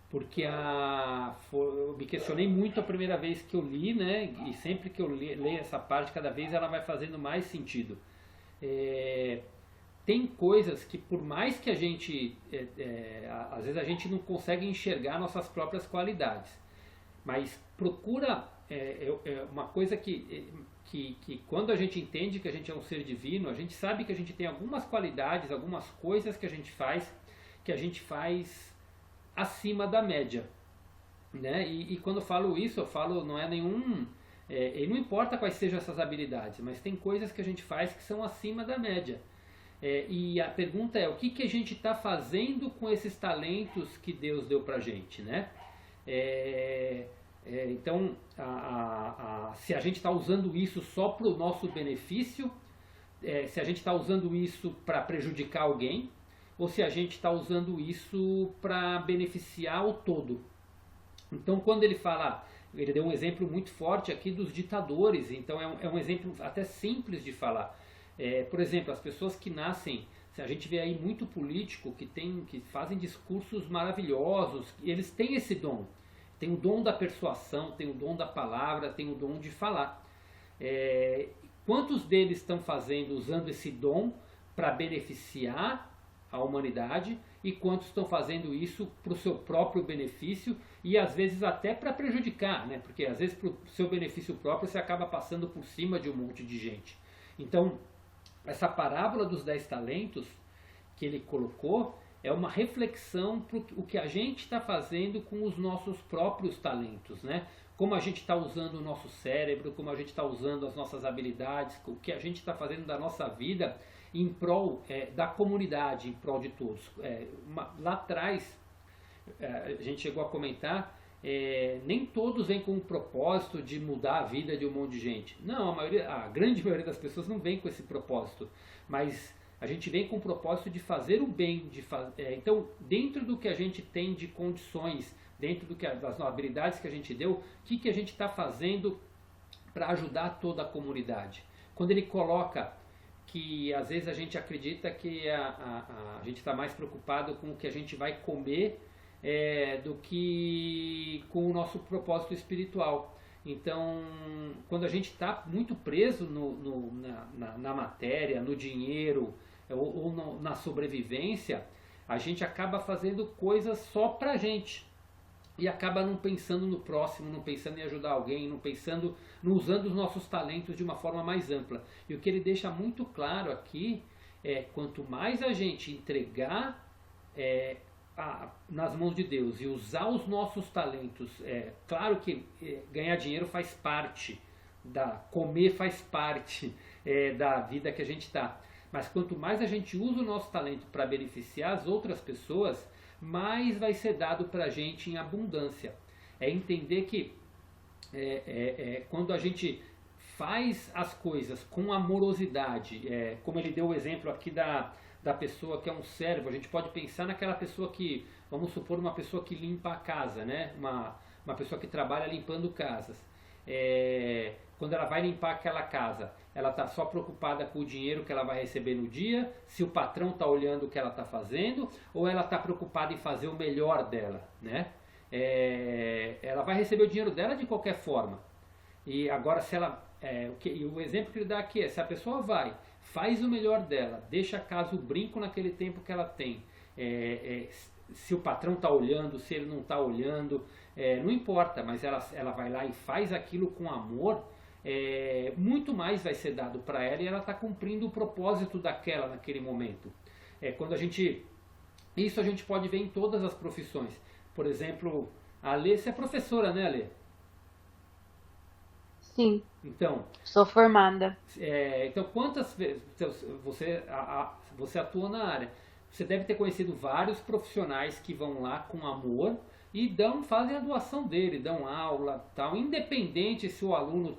porque eu me questionei muito a primeira vez que eu li, né? E sempre que eu leio essa parte, cada vez ela vai fazendo mais sentido. Tem coisas que, por mais que a gente às vezes a gente não consegue enxergar nossas próprias qualidades, mas procura uma coisa que quando a gente entende que a gente é um ser divino, a gente sabe que a gente tem algumas qualidades, algumas coisas que a gente faz acima da média, né? E quando eu falo isso, eu falo, não é nenhum e não importa quais sejam essas habilidades, mas tem coisas que a gente faz que são acima da média. E a pergunta é: o que a gente está fazendo com esses talentos que Deus deu pra gente, né? Então, se a gente está usando isso só para o nosso benefício, se a gente está usando isso para prejudicar alguém, ou se a gente está usando isso para beneficiar o todo. Então, quando ele deu um exemplo muito forte aqui dos ditadores, então é um exemplo até simples de falar. Por exemplo, as pessoas que nascem, a gente vê aí muito político que fazem discursos maravilhosos, eles têm esse dom. Tem o dom da persuasão, tem o dom da palavra, tem o dom de falar. Quantos deles estão usando esse dom para beneficiar a humanidade e quantos estão fazendo isso para o seu próprio benefício e às vezes até para prejudicar, né? Porque às vezes para o seu benefício próprio você acaba passando por cima de um monte de gente. Então, essa parábola dos 10 talentos que ele colocou é uma reflexão para o que a gente está fazendo com os nossos próprios talentos, né? Como a gente está usando o nosso cérebro, como a gente está usando as nossas habilidades, o que a gente está fazendo da nossa vida em prol da comunidade, em prol de todos. Lá atrás, a gente chegou a comentar, nem todos vêm com o propósito de mudar a vida de um monte de gente. Não, a grande maioria das pessoas não vem com esse propósito, mas a gente vem com o propósito de fazer o bem. Então, dentro do que a gente tem de condições, dentro das habilidades que a gente deu, o que a gente está fazendo para ajudar toda a comunidade? Quando ele coloca que às vezes a gente acredita que a gente está mais preocupado com o que a gente vai comer do que com o nosso propósito espiritual. Então, quando a gente está muito preso na matéria, no dinheiro ou na sobrevivência, a gente acaba fazendo coisas só pra gente. E acaba não pensando no próximo, não pensando em ajudar alguém, não usando os nossos talentos de uma forma mais ampla. E o que ele deixa muito claro aqui quanto mais a gente entregar nas mãos de Deus e usar os nossos talentos, claro que ganhar dinheiro faz parte, comer faz parte da vida que a gente está. Mas quanto mais a gente usa o nosso talento para beneficiar as outras pessoas, mais vai ser dado para a gente em abundância. É entender que quando a gente faz as coisas com amorosidade, como ele deu o exemplo aqui da pessoa que é um servo, a gente pode pensar naquela pessoa que, vamos supor, uma pessoa que limpa a casa, né? Uma pessoa que trabalha limpando casas. Quando ela vai limpar aquela casa, ela está só preocupada com o dinheiro que ela vai receber no dia, se o patrão está olhando o que ela está fazendo, ou ela está preocupada em fazer o melhor dela, né? Ela vai receber o dinheiro dela de qualquer forma. E agora, se ela, o exemplo que ele dá aqui se a pessoa faz o melhor dela, deixa a casa o brinco naquele tempo que ela tem, se o patrão está olhando, se ele não está olhando, não importa, mas ela vai lá e faz aquilo com amor, muito mais vai ser dado para ela e ela está cumprindo o propósito naquele momento. Isso a gente pode ver em todas as profissões. Por exemplo, a Alê, você é professora, né, Alê? Sim, Então, sou formada. então quantas vezes você atua na área? Você deve ter conhecido vários profissionais que vão lá com amor e fazem a doação dele, dão aula, tal, independente se o aluno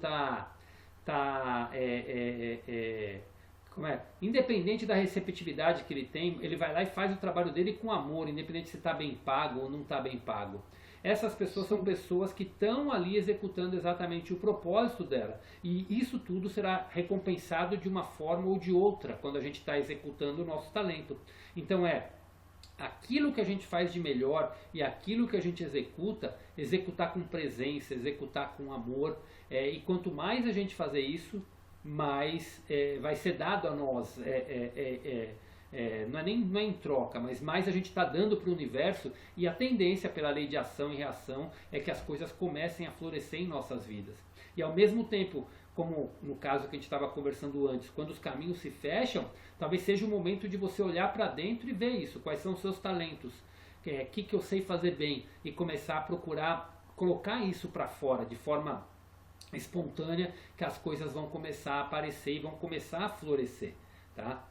independente da receptividade que ele tem, ele vai lá e faz o trabalho dele com amor, independente se está bem pago ou não está bem pago. Essas pessoas são pessoas que estão ali executando exatamente o propósito dela. E isso tudo será recompensado de uma forma ou de outra quando a gente está executando o nosso talento. Então aquilo que a gente faz de melhor e aquilo que a gente executar com presença, executar com amor. E quanto mais a gente fazer isso, mais vai ser dado a nós. Não é em troca, mas mais a gente está dando para o universo, e a tendência pela lei de ação e reação é que as coisas comecem a florescer em nossas vidas. E ao mesmo tempo, como no caso que a gente estava conversando antes, quando os caminhos se fecham, talvez seja o momento de você olhar para dentro e ver isso, quais são os seus talentos, o que eu sei fazer bem, e começar a procurar colocar isso para fora de forma espontânea, que as coisas vão começar a aparecer e vão começar a florescer, tá?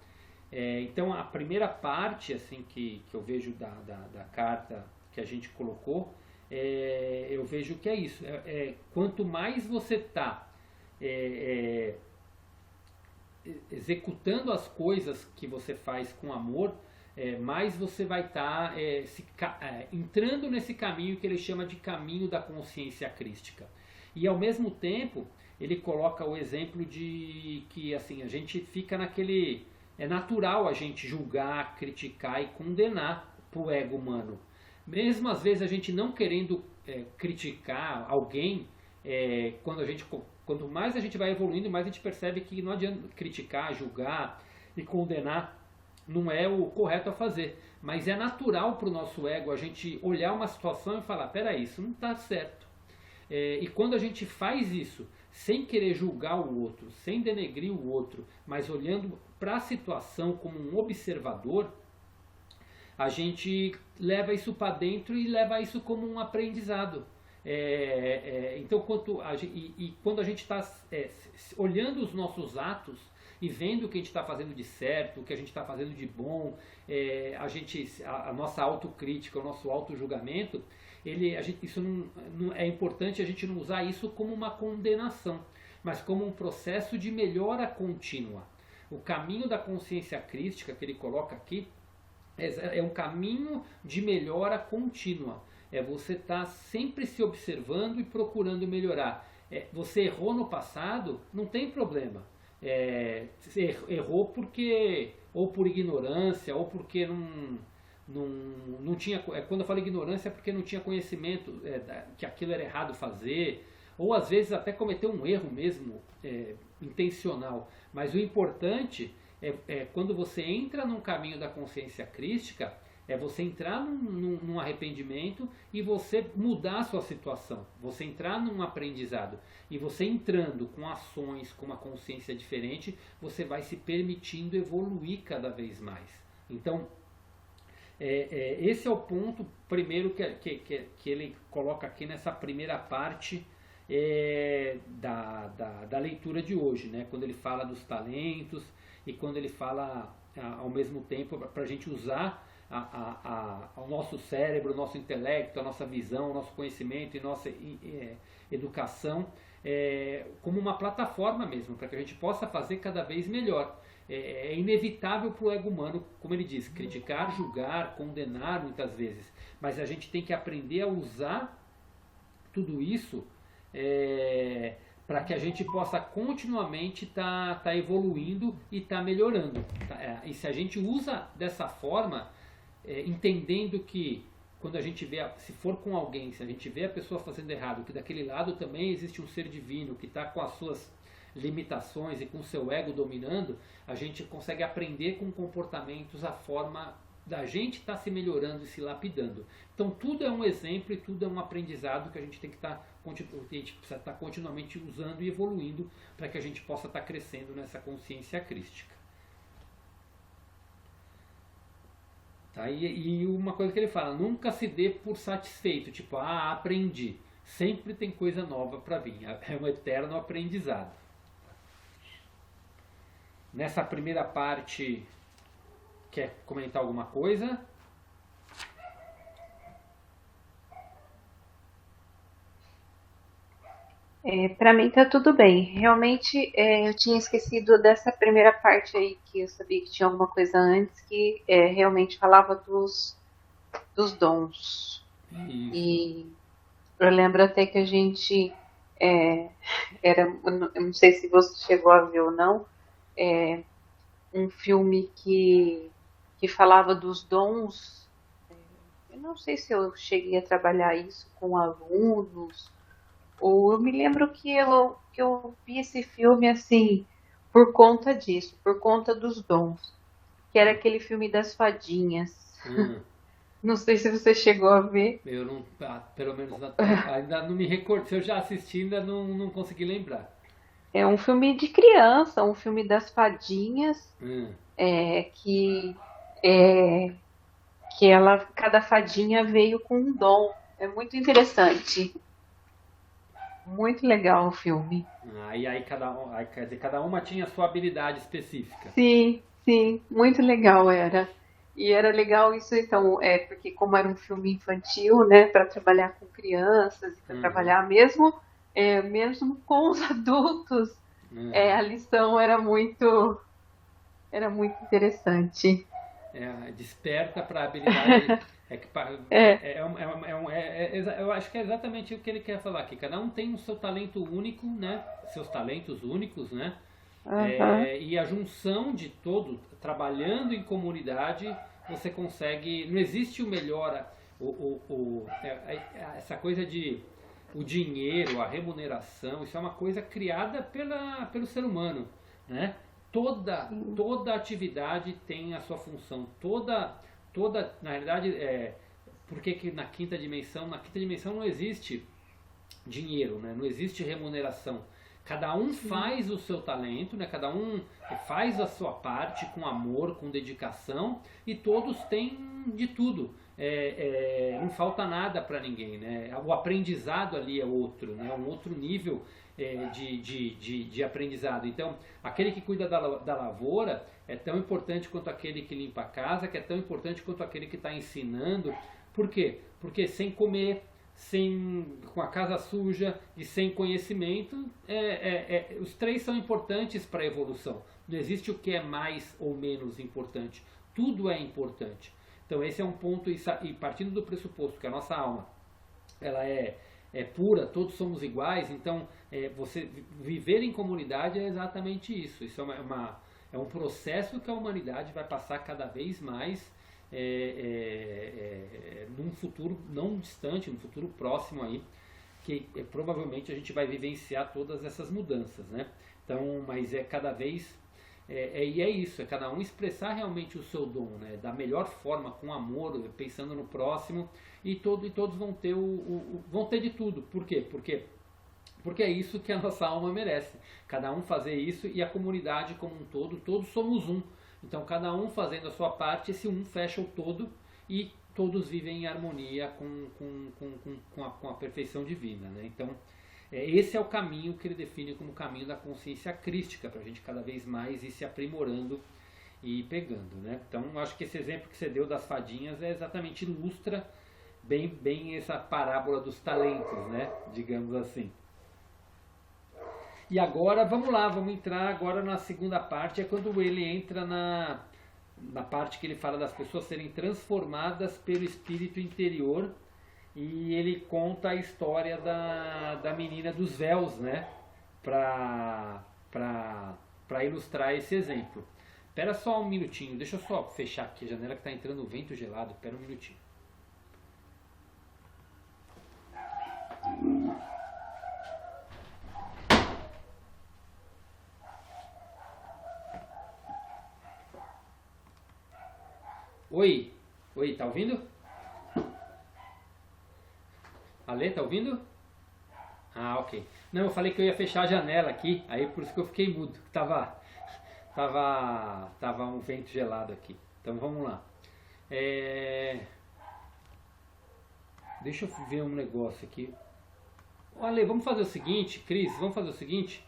Então a primeira parte assim que eu vejo da carta que a gente colocou, eu vejo que é isso. Quanto mais você está executando as coisas que você faz com amor, mais você vai estar entrando nesse caminho que ele chama de caminho da consciência crística. E ao mesmo tempo ele coloca o exemplo de que assim a gente fica naquele... É natural a gente julgar, criticar e condenar para o ego humano. Mesmo às vezes a gente não querendo criticar alguém, quanto mais a gente vai evoluindo, mais a gente percebe que não adianta criticar, julgar e condenar, não é o correto a fazer. Mas é natural para o nosso ego a gente olhar uma situação e falar, peraí, isso não está certo. E quando a gente faz isso, sem querer julgar o outro, sem denegrir o outro, mas olhando para a situação como um observador, a gente leva isso para dentro e leva isso como um aprendizado. Então, quando a gente está olhando os nossos atos e vendo o que a gente está fazendo de certo, o que a gente está fazendo de bom, a nossa autocrítica, o nosso autojulgamento, isso não, é importante a gente não usar isso como uma condenação, mas como um processo de melhora contínua. O caminho da consciência crística que ele coloca aqui é um caminho de melhora contínua. É você estar sempre se observando e procurando melhorar. Você errou no passado, não tem problema. Você errou porque, ou por ignorância, ou porque não tinha. Quando eu falo ignorância é porque não tinha conhecimento que aquilo era errado fazer, ou às vezes até cometeu um erro mesmo intencional. Mas o importante quando você entra num caminho da consciência crística, é você entrar num arrependimento e você mudar a sua situação, você entrar num aprendizado. E você entrando com ações, com uma consciência diferente, você vai se permitindo evoluir cada vez mais. Então, esse é o ponto primeiro que ele coloca aqui nessa primeira parte da leitura de hoje, né? Quando ele fala dos talentos e quando ele fala ao mesmo tempo para a gente usar o nosso cérebro, o nosso intelecto, a nossa visão, o nosso conhecimento e nossa educação como uma plataforma mesmo, para que a gente possa fazer cada vez melhor. É inevitável para o ego humano, como ele diz, criticar, julgar, condenar muitas vezes, mas a gente tem que aprender a usar tudo isso para que a gente possa continuamente tá evoluindo e tá melhorando. E se a gente usa dessa forma, entendendo que quando a gente vê, se for com alguém, se a gente vê a pessoa fazendo errado, que daquele lado também existe um ser divino que está com as suas limitações e com o seu ego dominando, a gente consegue aprender com comportamentos a forma da gente estar se melhorando e se lapidando. Então tudo é um exemplo e tudo é um aprendizado que a gente tem que precisa estar continuamente usando e evoluindo para que a gente possa estar crescendo nessa consciência crística. Tá? E uma coisa que ele fala, nunca se dê por satisfeito, tipo, aprendi. Sempre tem coisa nova para vir, é um eterno aprendizado. Nessa primeira parte, quer comentar alguma coisa? Para mim tá tudo bem. Realmente eu tinha esquecido dessa primeira parte aí, que eu sabia que tinha alguma coisa antes, que realmente falava dos dons. Isso. E eu lembro até que a gente eu não sei se você chegou a ver ou não, um filme que falava dos dons. Eu não sei se eu cheguei a trabalhar isso com alunos, ou eu me lembro que eu vi esse filme assim, por conta disso, por conta dos dons, que era aquele filme das fadinhas. Não sei se você chegou a ver. Eu não, pelo menos ainda não me recordo, se eu já assisti ainda não consegui lembrar. É um filme de criança, um filme das fadinhas, que cada fadinha veio com um dom. É muito interessante. Muito legal o filme. E aí quer dizer, cada uma tinha a sua habilidade específica. Sim, sim, muito legal era. E era legal isso, então, porque como era um filme infantil, né, para trabalhar com crianças, para trabalhar mesmo com os adultos, a lição era muito interessante. Desperta para a habilidade. Eu acho que é exatamente o que ele quer falar aqui. Cada um tem o seu talento único, né? Seus talentos únicos, né? E a junção de todo, trabalhando em comunidade, você consegue. Não existe o melhor. Essa coisa de o dinheiro, a remuneração, isso é uma coisa criada pelo ser humano, né? Toda atividade tem a sua função. Na realidade, por que na quinta dimensão? Na quinta dimensão não existe dinheiro, né? Não existe remuneração. Cada um faz o seu talento, né? Cada um faz a sua parte com amor, com dedicação, e todos têm de tudo. Não falta nada para ninguém, né? O aprendizado ali é outro, né? Um outro nível de aprendizado. Então, aquele que cuida da lavoura é tão importante quanto aquele que limpa a casa, que é tão importante quanto aquele que está ensinando. Por quê? Porque sem comer, com a casa suja e sem conhecimento, os três são importantes para a evolução. Não existe o que é mais ou menos importante. Tudo é importante. Então esse é um ponto, e partindo do pressuposto que a nossa alma ela é pura, todos somos iguais, então você viver em comunidade é exatamente isso. Isso é um processo que a humanidade vai passar cada vez mais num futuro não distante, num futuro próximo aí, que provavelmente a gente vai vivenciar todas essas mudanças, né? Então, mas cada vez e é isso, é cada um expressar realmente o seu dom, né? Da melhor forma, com amor, pensando no próximo, e todos vão ter vão ter de tudo. Por quê? Porque é isso que a nossa alma merece. Cada um fazer isso, e a comunidade como um todo, todos somos um. Então cada um fazendo a sua parte, esse um fecha o todo e todos vivem em harmonia com a perfeição divina, né? Então esse é o caminho que ele define como o caminho da consciência crística, para a gente cada vez mais ir se aprimorando e pegando, né? Então acho que esse exemplo que você deu das fadinhas exatamente ilustra bem essa parábola dos talentos, né? Digamos assim. E agora, vamos lá, vamos entrar agora na segunda parte, é quando ele entra na parte que ele fala das pessoas serem transformadas pelo espírito interior, e ele conta a história da menina dos véus, né? Para ilustrar esse exemplo. Espera só um minutinho, deixa eu só fechar aqui a janela que está entrando vento gelado, espera um minutinho. Oi, tá ouvindo? Ale, tá ouvindo? Ah, ok. Não, eu falei que eu ia fechar a janela aqui, aí por isso que eu fiquei mudo. Tava um vento gelado aqui. Então vamos lá. Deixa eu ver um negócio aqui. Ale, vamos fazer o seguinte, Cris, vamos fazer o seguinte.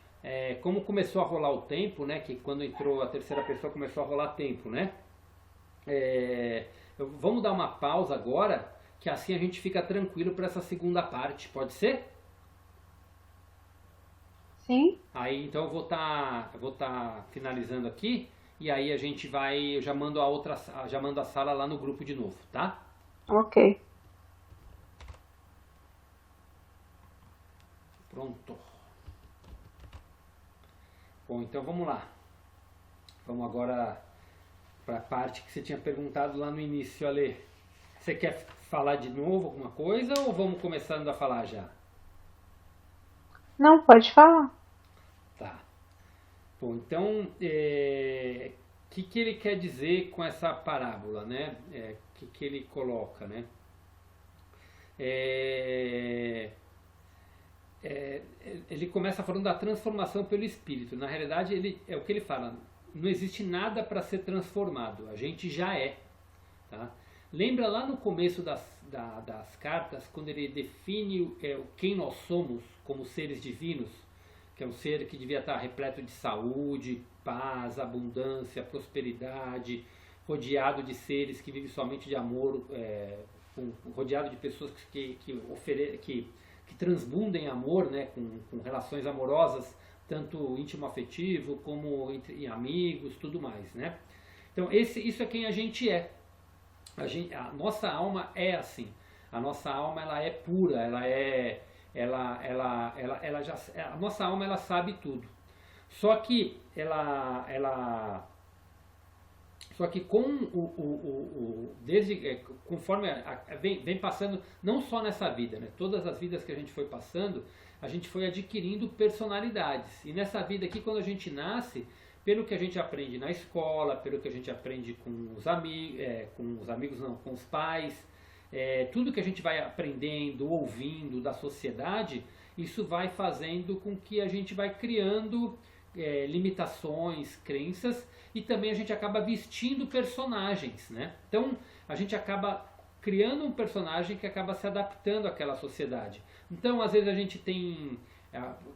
Como começou a rolar o tempo, né? Que quando entrou a terceira pessoa começou a rolar tempo, né? Vamos dar uma pausa agora, que assim a gente fica tranquilo para essa segunda parte, pode ser? Sim. Aí então eu vou tá finalizando aqui, e aí a gente eu já mando a sala lá no grupo de novo, tá? Ok. Pronto. Bom, então vamos lá. Vamos agora para a parte que você tinha perguntado lá no início, Ale. Você quer falar de novo alguma coisa ou vamos começando a falar já? Não, pode falar. Tá. Bom, então, o que ele quer dizer com essa parábola, né? Que ele coloca, né? Ele começa falando da transformação pelo espírito. Na realidade, é o que ele fala. Não existe nada para ser transformado, a gente já é. Tá? Lembra lá no começo das cartas, quando ele define quem nós somos como seres divinos, que é um ser que devia estar repleto de saúde, paz, abundância, prosperidade, rodeado de seres que vivem somente de amor, rodeado de pessoas que transbundem amor, né, com relações amorosas, tanto íntimo-afetivo como entre amigos, tudo mais, né? Então isso é quem a gente é. A nossa alma é assim. A nossa alma ela é pura, a nossa alma ela sabe tudo. Só que conforme vem passando, não só nessa vida, né? Todas as vidas que a gente foi passando, a gente foi adquirindo personalidades. E nessa vida aqui, quando a gente nasce, pelo que a gente aprende na escola, pelo que a gente aprende com os amigos, com os pais, tudo que a gente vai aprendendo, ouvindo da sociedade, isso vai fazendo com que a gente vai criando limitações, crenças, e também a gente acaba vestindo personagens, né? Então a gente acaba criando um personagem que acaba se adaptando àquela sociedade. Então às vezes a gente tem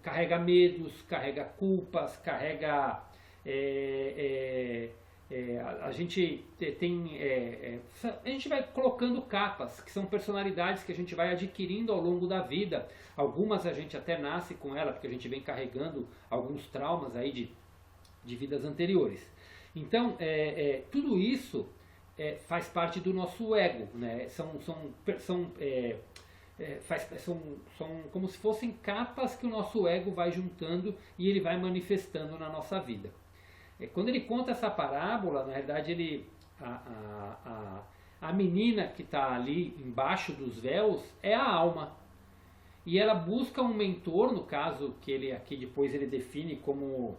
carrega medos, carrega culpas, carrega a gente tem a gente vai colocando capas, que são personalidades que a gente vai adquirindo ao longo da vida. Algumas a gente até nasce com ela, porque a gente vem carregando alguns traumas aí de vidas anteriores. Então, tudo isso faz parte do nosso ego, né? São como se fossem capas que o nosso ego vai juntando e ele vai manifestando na nossa vida. Quando ele conta essa parábola, na verdade a menina que está ali embaixo dos véus é a alma. E ela busca um mentor, no caso que ele aqui depois ele define como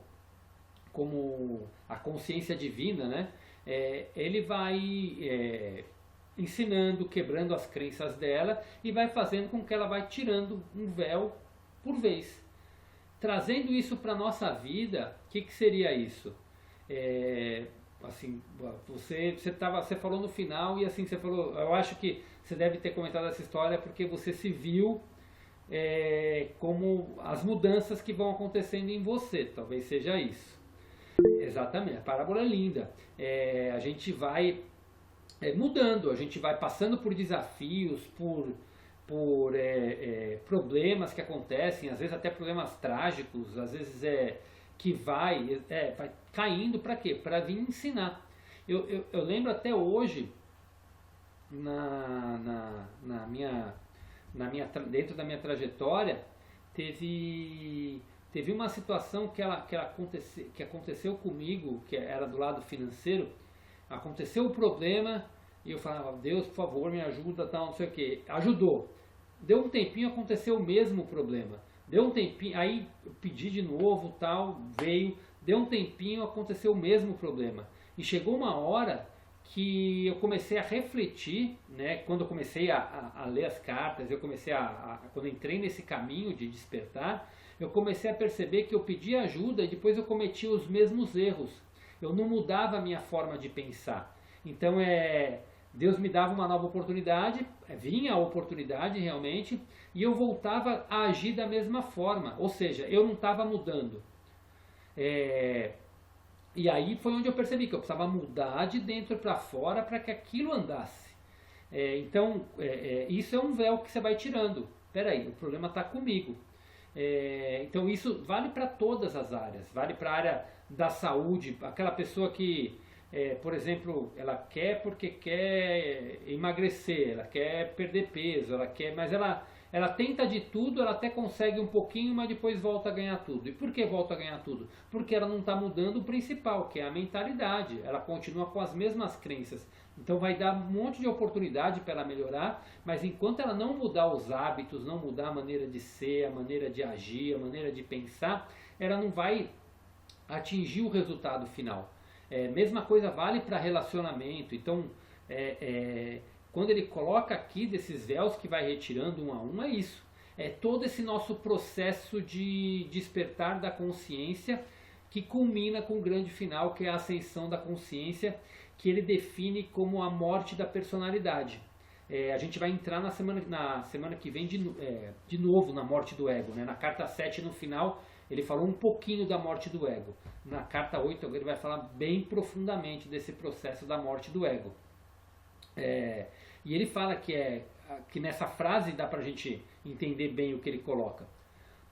a consciência divina, né? Ele vai ensinando, quebrando as crenças dela e vai fazendo com que ela vai tirando um véu por vez. Trazendo isso para a nossa vida, o que seria isso? Assim, você falou no final e assim você falou, eu acho que você deve ter comentado essa história porque você se viu como as mudanças que vão acontecendo em você, talvez seja isso. Exatamente, a parábola é linda. A gente vai mudando, a gente vai passando por desafios, por problemas que acontecem, às vezes até problemas trágicos, às vezes que vai caindo para quê? Para vir ensinar. Eu lembro até hoje, dentro da minha trajetória, teve uma situação que aconteceu comigo, que era do lado financeiro. Aconteceu o problema e eu falava, Deus, por favor, me ajuda, tal, não sei o que. Ajudou. Deu um tempinho, aconteceu o mesmo problema. Deu um tempinho, aí eu pedi de novo, tal, veio. Deu um tempinho, aconteceu o mesmo problema. E chegou uma hora que eu comecei a refletir, né? Quando eu comecei a ler as cartas, quando eu entrei nesse caminho de despertar, eu comecei a perceber que eu pedia ajuda e depois eu cometia os mesmos erros. Eu não mudava a minha forma de pensar. Então Deus me dava uma nova oportunidade, vinha a oportunidade realmente, e eu voltava a agir da mesma forma. Ou seja, eu não estava mudando. E aí foi onde eu percebi que eu precisava mudar de dentro para fora para que aquilo andasse. Então, isso é um véu que você vai tirando. Peraí, o problema está comigo. Então isso vale para todas as áreas, vale para a área da saúde, aquela pessoa que, por exemplo, ela quer porque quer emagrecer, ela quer perder peso, mas ela tenta de tudo, ela até consegue um pouquinho, mas depois volta a ganhar tudo. E por que volta a ganhar tudo? Porque ela não está mudando o principal, que é a mentalidade, ela continua com as mesmas crenças. Então vai dar um monte de oportunidade para ela melhorar, mas enquanto ela não mudar os hábitos, não mudar a maneira de ser, a maneira de agir, a maneira de pensar, ela não vai atingir o resultado final. Mesma coisa vale para relacionamento. Então, quando ele coloca aqui desses véus que vai retirando um a um, é isso. É todo esse nosso processo de despertar da consciência que culmina com o grande final, que é a ascensão da consciência, que ele define como a morte da personalidade. A gente vai entrar na semana que vem de novo na morte do ego. Né? Na carta 7, no final, ele falou um pouquinho da morte do ego. Na carta 8, ele vai falar bem profundamente desse processo da morte do ego. E ele fala que nessa frase dá para a gente entender bem o que ele coloca.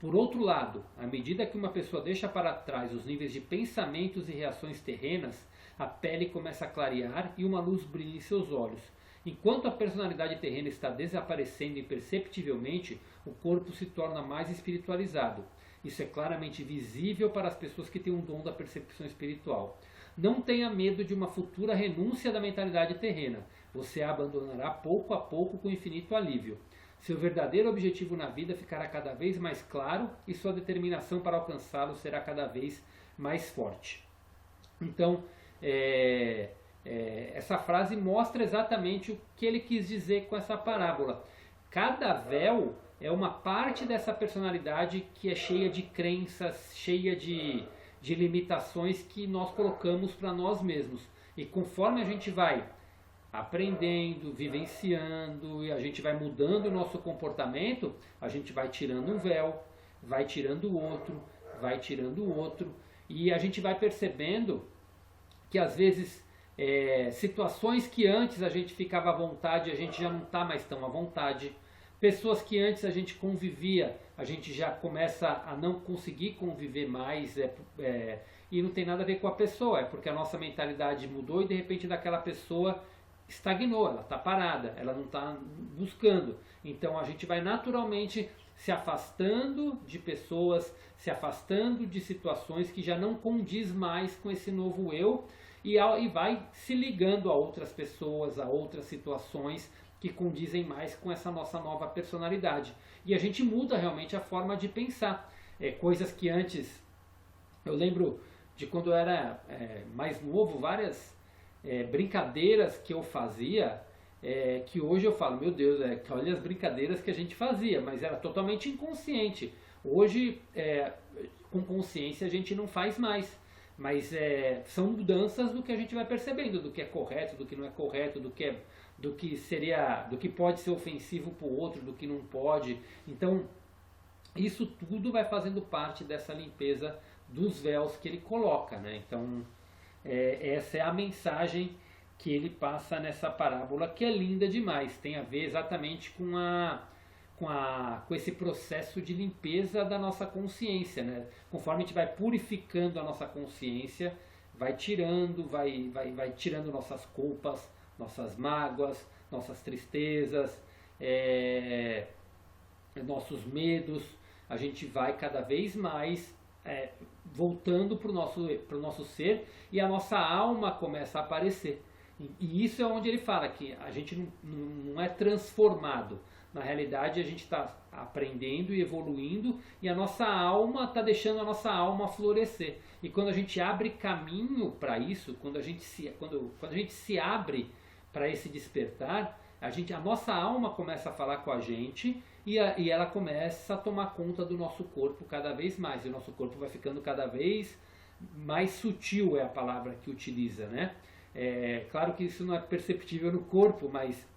Por outro lado, à medida que uma pessoa deixa para trás os níveis de pensamentos e reações terrenas, a pele começa a clarear e uma luz brilha em seus olhos. Enquanto a personalidade terrena está desaparecendo imperceptivelmente, o corpo se torna mais espiritualizado. Isso é claramente visível para as pessoas que têm um dom da percepção espiritual. Não tenha medo de uma futura renúncia da mentalidade terrena. Você a abandonará pouco a pouco com infinito alívio. Seu verdadeiro objetivo na vida ficará cada vez mais claro e sua determinação para alcançá-lo será cada vez mais forte. Então, essa frase mostra exatamente o que ele quis dizer com essa parábola. Cada véu é uma parte dessa personalidade que é cheia de crenças, cheia de limitações que nós colocamos para nós mesmos. E conforme a gente vai aprendendo, vivenciando e a gente vai mudando o nosso comportamento, a gente vai tirando um véu, vai tirando o outro, vai tirando o outro, e a gente vai percebendo que às vezes situações que antes a gente ficava à vontade, a gente já não está mais tão à vontade. Pessoas que antes a gente convivia, a gente já começa a não conseguir conviver mais, e não tem nada a ver com a pessoa, é porque a nossa mentalidade mudou e de repente daquela pessoa estagnou, ela está parada, ela não está buscando. Então a gente vai naturalmente se afastando de pessoas, se afastando de situações que já não condiz mais com esse novo eu, e vai se ligando a outras pessoas, a outras situações que condizem mais com essa nossa nova personalidade. E a gente muda realmente a forma de pensar. Coisas que antes, eu lembro de quando eu era mais novo, várias brincadeiras que eu fazia, que hoje eu falo, meu Deus, olha as brincadeiras que a gente fazia, mas era totalmente inconsciente. Hoje, com consciência, a gente não faz mais. Mas são mudanças do que a gente vai percebendo, do que é correto, do que não é correto, do que pode ser ofensivo para o outro, do que não pode. Então, isso tudo vai fazendo parte dessa limpeza dos véus que ele coloca, né? Então, essa é a mensagem que ele passa nessa parábola, que é linda demais. Tem a ver exatamente com esse processo de limpeza da nossa consciência, né? Conforme a gente vai purificando a nossa consciência, vai tirando nossas culpas, nossas mágoas, nossas tristezas, nossos medos. A gente vai cada vez mais voltando para o nosso ser, e a nossa alma começa a aparecer. E isso é onde ele fala que a gente não é transformado. Na realidade, a gente está aprendendo e evoluindo, e a nossa alma está deixando a nossa alma florescer. E quando a gente abre caminho para isso, quando a gente se abre para esse despertar, a nossa alma começa a falar com a gente, e ela começa a tomar conta do nosso corpo cada vez mais. E o nosso corpo vai ficando cada vez mais sutil, é a palavra que utiliza, né? Claro que isso não é perceptível no corpo, mas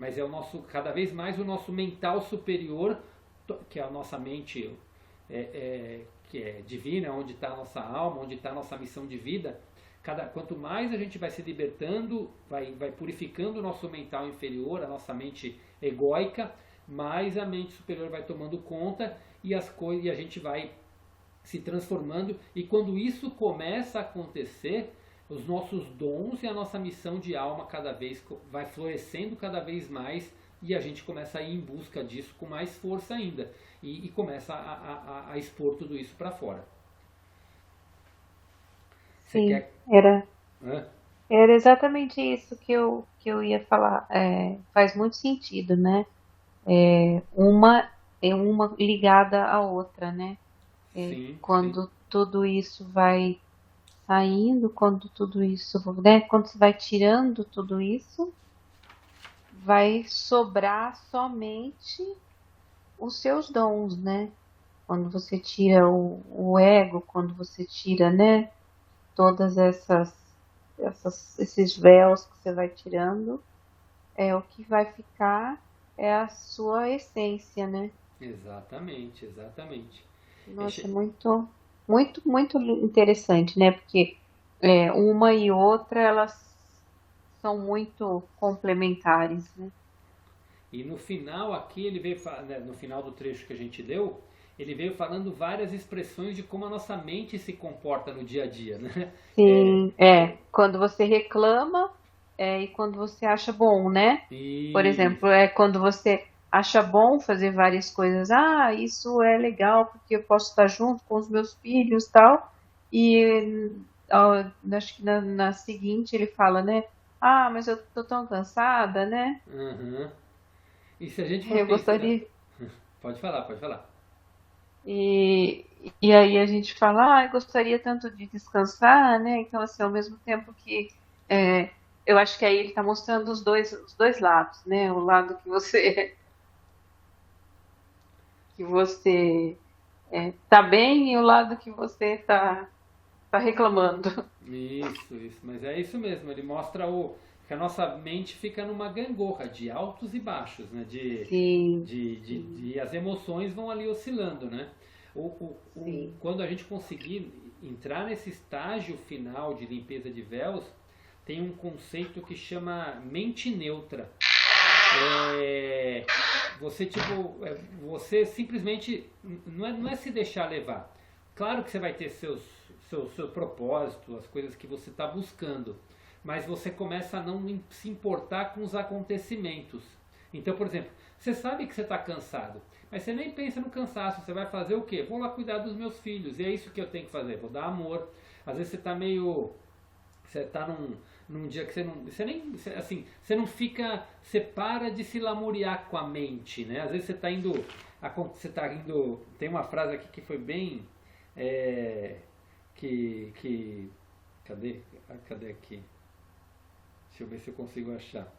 é cada vez mais o nosso mental superior, que é a nossa mente que é divina, onde está a nossa alma, onde está a nossa missão de vida. Quanto mais a gente vai se libertando, vai purificando o nosso mental inferior, a nossa mente egóica, mais a mente superior vai tomando conta, e a gente vai se transformando. E quando isso começa a acontecer, os nossos dons e a nossa missão de alma cada vez vai florescendo cada vez mais, e a gente começa a ir em busca disso com mais força ainda, e começa a expor tudo isso para fora. Sim, era exatamente isso que eu ia falar. Faz muito sentido, né? Uma ligada à outra, né? Sim, quando tudo isso vai saindo, quando tudo isso, né, quando você vai tirando tudo isso, vai sobrar somente os seus dons, né? Quando você tira o ego, quando você tira, né, todas esses véus que você vai tirando, o que vai ficar é a sua essência, né? Exatamente, exatamente. Nossa, muito, muito, muito interessante, né? Porque uma e outra, elas são muito complementares, né? E no final aqui, no final do trecho que a gente leu, ele veio falando várias expressões de como a nossa mente se comporta no dia a dia, né? Sim, quando você reclama e quando você acha bom, né? Por E exemplo, quando você acha bom fazer várias coisas. Ah, isso é legal porque eu posso estar junto com os meus filhos e tal. E acho que na seguinte ele fala, né? Ah, mas eu tô tão cansada, né? uhum. E se a gente for Eu pensar... gostaria. Pode falar, pode falar. E, e aí a gente fala, ah, eu gostaria tanto de descansar, né? Então, assim, ao mesmo tempo que eu acho que aí ele está mostrando os dois lados, né? O lado que você tá bem e o lado que você tá reclamando. Isso, mas é isso mesmo. Ele mostra que a nossa mente fica numa gangorra de altos e baixos, né? Sim, As emoções vão ali oscilando, né? Sim. Quando a gente conseguir entrar nesse estágio final de limpeza de véus, tem um conceito que chama mente neutra. É, você simplesmente não é se deixar levar. Claro que você vai ter seu propósito, as coisas que você está buscando, mas você começa a não se importar com os acontecimentos. Então, por exemplo, você sabe que você está cansado, mas você nem pensa no cansaço. Você vai fazer o quê? Vou lá cuidar dos meus filhos, e é isso que eu tenho que fazer. Vou dar amor. Às vezes você está meio... Você está num dia que você não fica... Você para de se lamuriar com a mente, né? Às vezes você está indo... Tem uma frase aqui que foi bem... Cadê aqui? Deixa eu ver se eu consigo achar.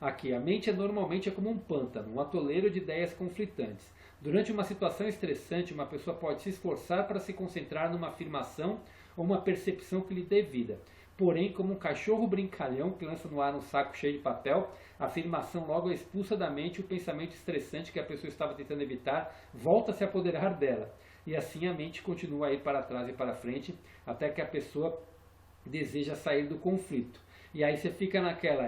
Aqui, a mente normalmente é como um pântano, um atoleiro de ideias conflitantes. Durante uma situação estressante, uma pessoa pode se esforçar para se concentrar numa afirmação ou uma percepção que lhe dê vida. Porém, como um cachorro brincalhão que lança no ar um saco cheio de papel, a afirmação logo é expulsa da mente o pensamento estressante que a pessoa estava tentando evitar, volta a se apoderar dela. E assim a mente continua a ir para trás e para frente, até que a pessoa deseja sair do conflito. E aí você fica naquela,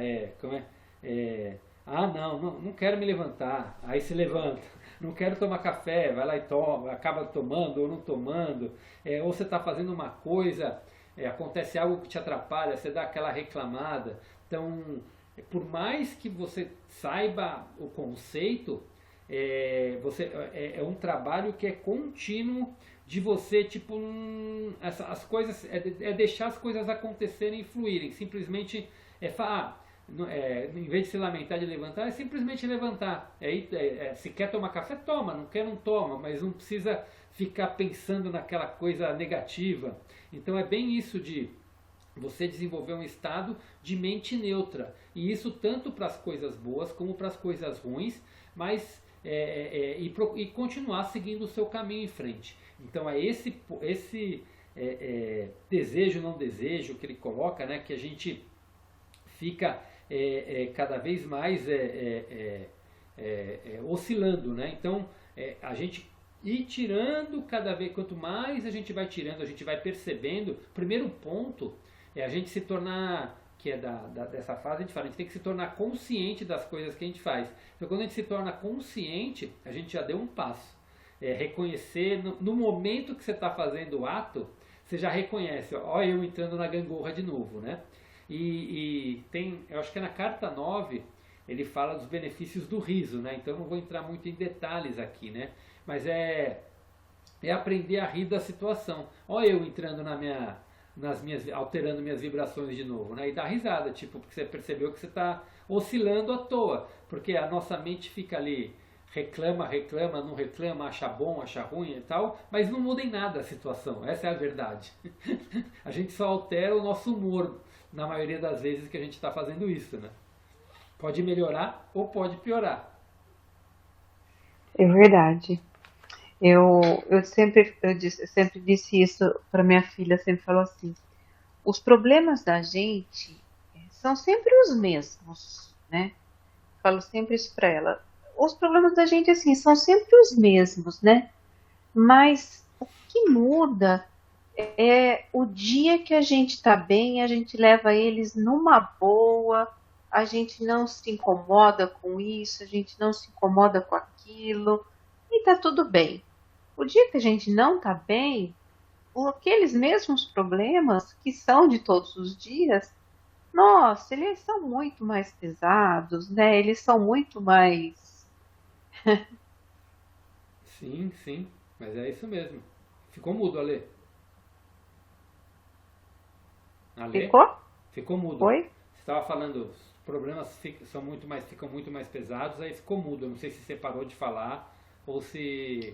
não quero me levantar. Aí se levanta. Não quero tomar café, vai lá e toma, acaba tomando ou não tomando. Ou você está fazendo uma coisa, acontece algo que te atrapalha, você dá aquela reclamada. Então, por mais que você saiba o conceito, é um trabalho que é contínuo de você, tipo, as coisas, deixar as coisas acontecerem e fluírem. Simplesmente em vez de se lamentar de levantar, é simplesmente levantar. Se quer tomar café, toma, não quer, não toma, mas não precisa ficar pensando naquela coisa negativa. Então é bem isso de você desenvolver um estado de mente neutra. E isso tanto para as coisas boas como para as coisas ruins, mas e continuar seguindo o seu caminho em frente. Então é esse desejo, não desejo que ele coloca, né, que a gente fica cada vez mais oscilando, né? Então a gente ir tirando cada vez, quanto mais a gente vai tirando, a gente vai percebendo. Primeiro ponto é a gente se tornar, que é dessa fase, a gente tem que se tornar consciente das coisas que a gente faz. Então quando a gente se torna consciente, a gente já deu um passo. Reconhecer, no momento que você está fazendo o ato, você já reconhece, ó, eu entrando na gangorra de novo, né? E tem, eu acho que é na carta 9, ele fala dos benefícios do riso, né? Então eu não vou entrar muito em detalhes aqui, né? Mas é aprender a rir da situação. Olha eu entrando alterando minhas vibrações de novo, né? E dar risada, tipo, porque você percebeu que você está oscilando à toa, porque a nossa mente fica ali, reclama, não reclama, acha bom, acha ruim e tal, mas não muda em nada a situação, essa é a verdade. A gente só altera o nosso humor na maioria das vezes que a gente está fazendo isso, né? Pode melhorar ou pode piorar. É verdade. Eu sempre disse isso para minha filha, sempre falou assim: os problemas da gente são sempre os mesmos, né? Falo sempre isso para ela. Os problemas da gente, assim, são sempre os mesmos, né? Mas o que muda é o dia que a gente está bem, a gente leva eles numa boa, a gente não se incomoda com isso, a gente não se incomoda com aquilo, e tá tudo bem. O dia que a gente não tá bem, aqueles mesmos problemas que são de todos os dias, nossa, eles são muito mais pesados, né? Eles são muito mais... Sim, mas é isso mesmo. Ficou mudo, Ale? Ficou? Ficou mudo. Oi? Você estava falando, os problemas ficam muito mais pesados, aí ficou mudo. Eu não sei se você parou de falar ou se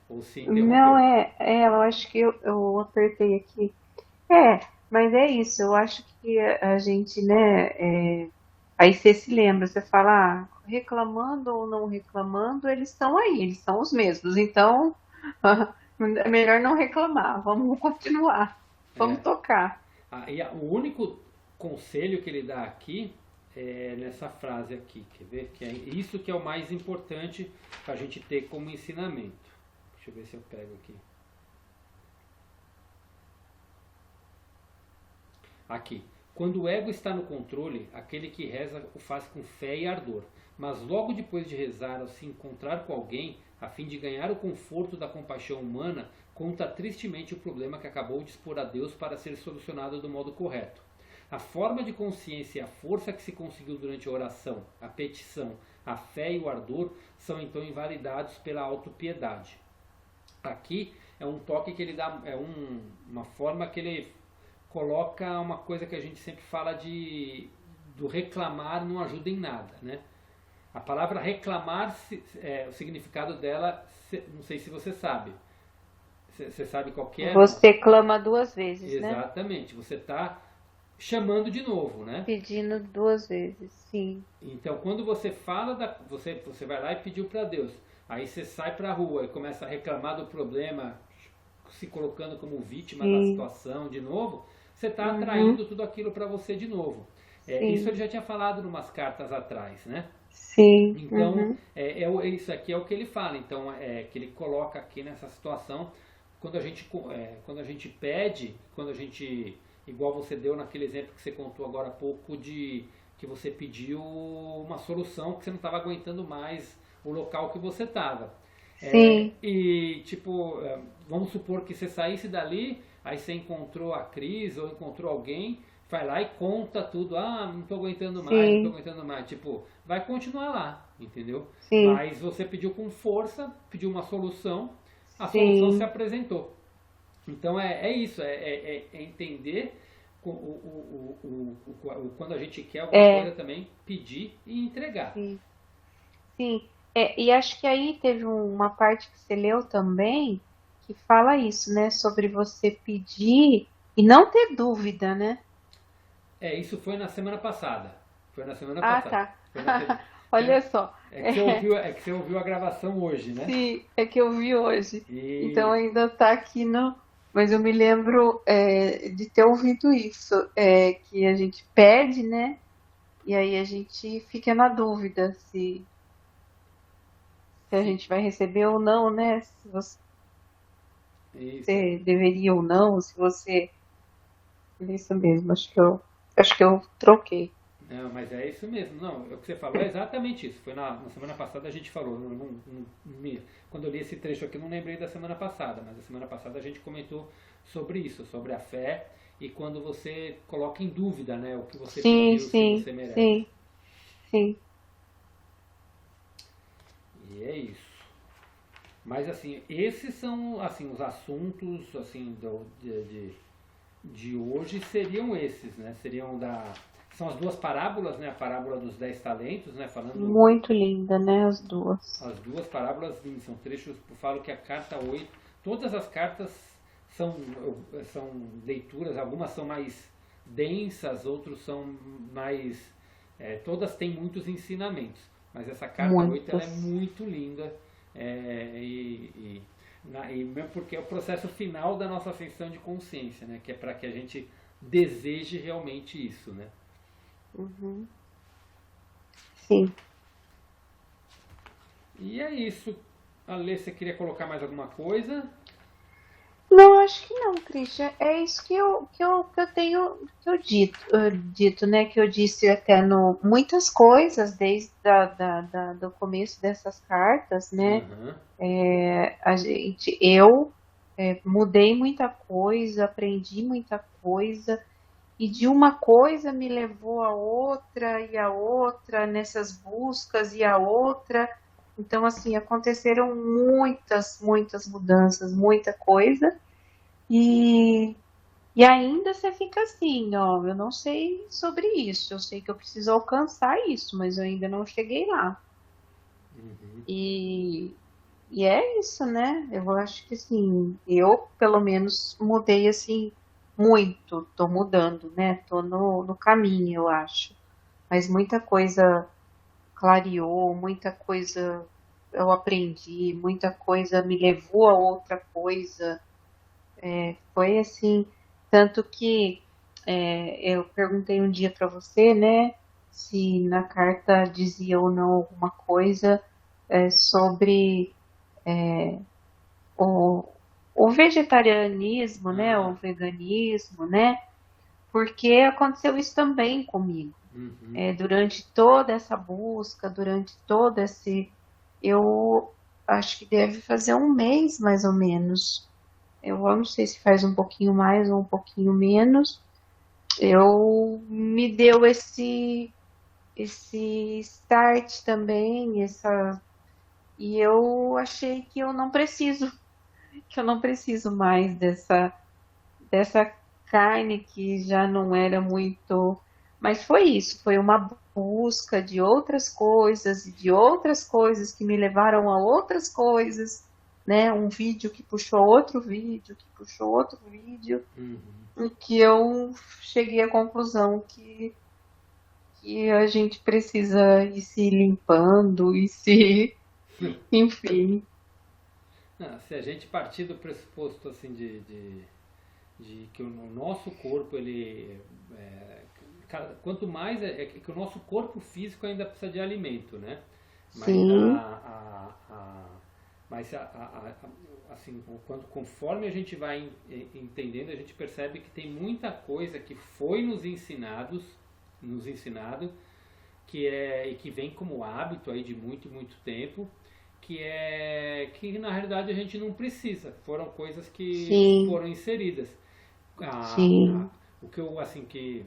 interrompeu. Não, eu acho que eu apertei aqui. Mas é isso, eu acho que a gente, né, aí você se lembra, você fala, reclamando ou não reclamando, eles estão aí, eles são os mesmos, então é melhor não reclamar, vamos continuar, vamos tocar. E o único conselho que ele dá aqui é nessa frase aqui, quer ver? Que é isso que é o mais importante para a gente ter como ensinamento. Deixa Deixa eu ver se eu pego aqui. Aqui. Quando o ego está no controle, aquele que reza o faz com fé e ardor. Mas logo depois de rezar, ao se encontrar com alguém, a fim de ganhar o conforto da compaixão humana, conta tristemente o problema que acabou de expor a Deus para ser solucionado do modo correto. A forma de consciência e a força que se conseguiu durante a oração, a petição, a fé e o ardor são então invalidados pela autopiedade. Aqui é um toque que ele dá, uma forma que ele coloca uma coisa que a gente sempre fala do reclamar não ajuda em nada, né? A palavra reclamar, o significado dela, não sei se você sabe. Você sabe qual que é? Você clama duas vezes, exatamente, né? Você está chamando de novo, né? Pedindo duas vezes, sim. Então, quando você fala, você vai lá e pediu para Deus. Aí você sai para a rua e começa a reclamar do problema, se colocando como vítima da situação de novo, você está atraindo tudo aquilo para você de novo. Isso ele já tinha falado em umas cartas atrás, né? Sim. Então, isso aqui é o que ele fala. Então, que ele coloca aqui nessa situação, quando a gente pede, igual você deu naquele exemplo que você contou agora há pouco, que você pediu uma solução que você não estava aguentando mais o local que você estava. Sim. E, tipo, vamos supor que você saísse dali, aí você encontrou a Cris ou encontrou alguém, vai lá e conta tudo. Não estou aguentando mais, não estou aguentando mais. Tipo, vai continuar lá, entendeu? Sim. Mas você pediu com força, pediu uma solução, a solução se apresentou. Então é isso, é entender quando a gente quer alguma coisa também, pedir e entregar. Sim. E acho que aí teve uma parte que você leu também que fala isso, né? Sobre você pedir e não ter dúvida, né? Isso foi na semana passada. Tá. Olha só. Que você ouviu a gravação hoje, né? Sim, é que eu vi hoje. Então ainda tá aqui no... Mas eu me lembro de ter ouvido isso, que a gente pede, né? E aí a gente fica na dúvida se a gente vai receber ou não, né? Se você deveria ou não, se você... Isso mesmo, acho que eu troquei. Não, mas é isso mesmo. Não, o que você falou é exatamente isso. Foi na semana passada a gente falou. Quando eu li esse trecho aqui, eu não lembrei da semana passada, mas a semana passada a gente comentou sobre isso, sobre a fé e quando você coloca em dúvida, né, o que você pediu, se você merece. Sim. E é isso. Mas assim, esses são assim os assuntos assim de hoje seriam esses, né? São as duas parábolas, né? A parábola dos 10 talentos, né? Muito linda, né? As duas. As duas parábolas lindas, são trechos, eu falo que a carta 8, todas as cartas são leituras, algumas são mais densas, outras são mais... todas têm muitos ensinamentos, mas essa carta 8 ela é muito linda, e mesmo porque é o processo final da nossa ascensão de consciência, né? Que é para que a gente deseje realmente isso, né? Sim. E é isso. Alê, você queria colocar mais alguma coisa? Não, acho que não, Christian. É isso que eu tenho dito, né? Que eu disse até muitas coisas desde do começo dessas cartas, né? Eu mudei muita coisa, aprendi muita coisa, e de uma coisa me levou a outra, e a outra, nessas buscas, e a outra. Então, assim, aconteceram muitas mudanças, muita coisa, e ainda você fica assim, ó, eu não sei sobre isso, eu sei que eu preciso alcançar isso, mas eu ainda não cheguei lá. E é isso, né? Eu acho que, assim, eu, pelo menos, mudei, assim, muito, tô mudando, né? Tô no caminho, eu acho. Mas muita coisa clareou, muita coisa eu aprendi, muita coisa me levou a outra coisa. Foi assim, tanto que eu perguntei um dia para você, né, se na carta dizia ou não alguma coisa sobre o, o vegetarianismo, né, o Ah, veganismo, né, porque aconteceu isso também comigo. uhum, Durante toda essa busca, durante todo esse. Eu acho que deve fazer um mês mais ou menos. Eu não sei se faz um pouquinho mais ou um pouquinho menos. Eu me deu esse start também, e eu achei que eu não preciso mais dessa carne que já não era muito. Mas foi isso, foi uma busca de outras coisas que me levaram a outras coisas, né? Um vídeo que puxou outro vídeo, que puxou outro vídeo, uhum. e que eu cheguei à conclusão que a gente precisa ir se limpando e se, enfim, Não, se a gente partir do pressuposto assim de que o nosso corpo ele quanto mais é que o nosso corpo físico ainda precisa de alimento, né? Mas sim, mas assim, conforme a gente vai entendendo, a gente percebe que tem muita coisa que foi nos ensinado, que é e que vem como hábito aí de muito muito tempo, que na realidade a gente não precisa. Foram coisas que sim, foram inseridas. A, a, sim, o que eu assim que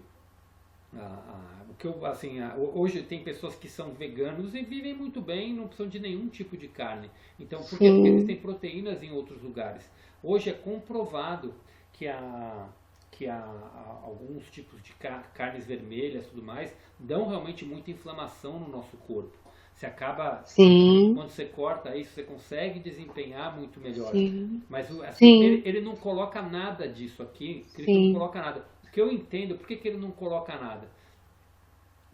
o que eu assim hoje tem pessoas que são veganos e vivem muito bem, não precisam de nenhum tipo de carne. Então, por quê? Porque eles têm sim, proteínas em outros lugares. Hoje é comprovado que alguns tipos de carnes vermelhas, tudo mais, dão realmente muita inflamação no nosso corpo. Você acaba sim, quando você corta isso, você consegue desempenhar muito melhor. sim, Mas assim, sim, ele não coloca nada disso aqui, ele não sim, coloca nada. O que eu entendo, por que ele não coloca nada?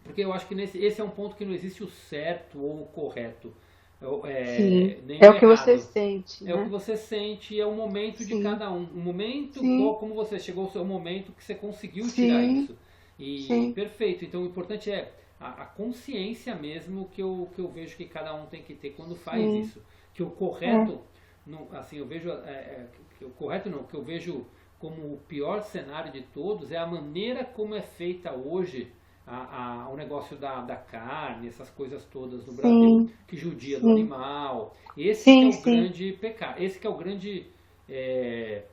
Porque eu acho que esse é um ponto que não existe o certo ou o correto, sim. nem É o o que você errado. sente, É o que né? você sente, é o momento de Sim, cada um. O momento, sim, como você chegou ao seu momento que você conseguiu tirar sim, isso. E sim, perfeito. Então o importante é a consciência mesmo que eu vejo que cada um tem que ter quando faz sim, isso. Que o é, correto, não, assim, eu vejo, que o correto não, que eu vejo como o pior cenário de todos é a maneira como é feita hoje o negócio da carne, essas coisas todas no Brasil, sim, que judia do sim, animal. Esse que é sim, o sim, grande pecado, esse que é o grande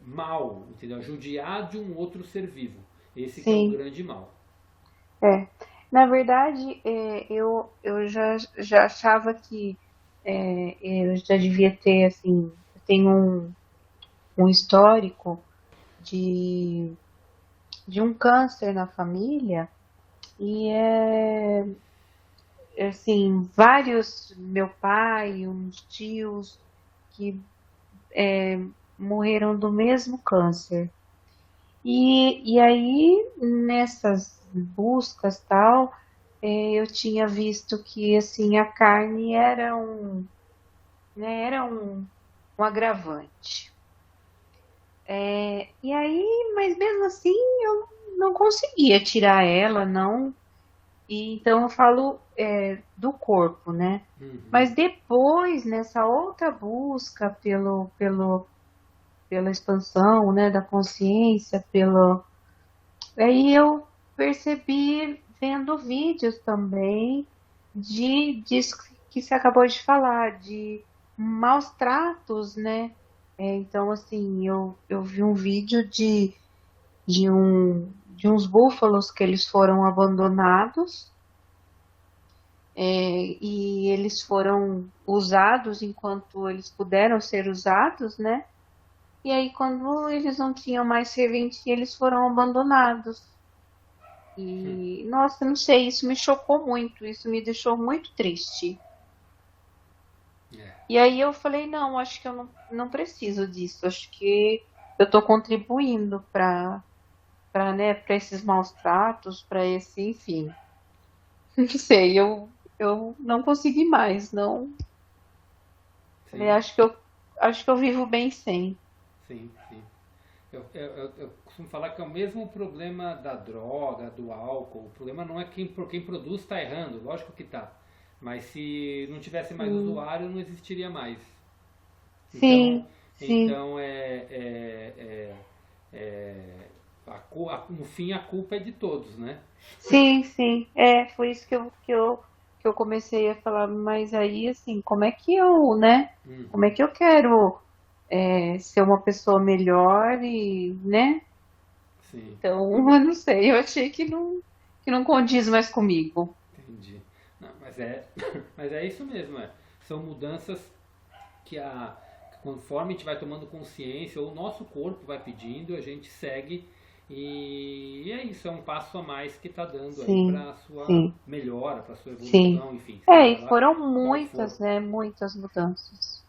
mal, entendeu? Judiar de um outro ser vivo. Esse que é o sim, grande mal. é. Na verdade, eu já achava que eu já devia ter, assim, eu tenho um histórico de, de um câncer na família e assim, vários, meu pai, uns tios que morreram do mesmo câncer. E aí, nessas buscas tal, eu tinha visto que assim a carne era um agravante. E aí, mas mesmo assim eu não conseguia tirar ela, não. E então eu falo do corpo, né? Uhum. Mas depois, nessa outra busca pela expansão, né, da consciência, aí eu percebi vendo vídeos também disso que você acabou de falar, de maus tratos, né? Então, assim, eu vi um vídeo de uns búfalos que eles foram abandonados, e eles foram usados enquanto eles puderam ser usados, né? E aí, quando eles não tinham mais serventia, eles foram abandonados. E, nossa, não sei, isso me chocou muito, isso me deixou muito triste. É. E aí eu falei, não, acho que eu não preciso disso, acho que eu estou contribuindo né, para esses maus tratos, para esse, enfim. Não sei, eu não consegui mais, não. Falei, Sim, acho que eu vivo bem sem. sim, sim. Eu costumo falar que é o mesmo problema da droga, do álcool. O problema não é quem produz está errando, lógico que tá. Mas se não tivesse mais Sim, usuário, não existiria mais. Então, sim, sim, Então, no fim, a culpa é de todos, né? sim, sim. É, foi isso que eu comecei a falar, mas aí, assim, como é que eu, né? Como é Uhum, que eu quero ser uma pessoa melhor e, né? sim, Então, eu não sei, eu achei que não condiz mais comigo. entendi. Não, mas é isso mesmo, é. São mudanças que conforme a gente vai tomando consciência, ou o nosso corpo vai pedindo, a gente segue e é isso, é um passo a mais que está dando aí Sim, para a sua sim, melhora, para a sua sim. evolução, enfim, É, seja e lá foram qual for. muitas, né? Muitas mudanças.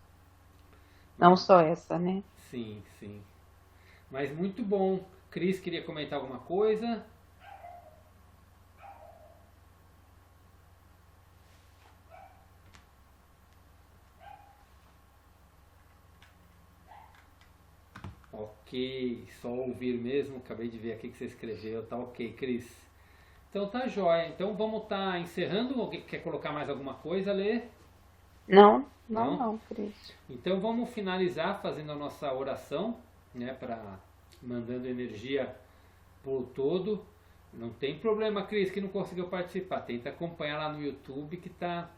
Não Mas só essa, né? sim, sim. Mas muito bom. Cris queria comentar alguma coisa? Ok, só ouvir mesmo. Acabei de ver aqui que você escreveu. Tá ok, Cris. Então tá jóia. Então vamos estar encerrando. Alguém quer colocar mais alguma coisa, Lê? Não, não, Não? não, Cris. Então vamos finalizar fazendo a nossa oração, né? Para mandando energia por todo. Não tem problema, Cris, que não conseguiu participar. Tenta acompanhar lá no YouTube que tá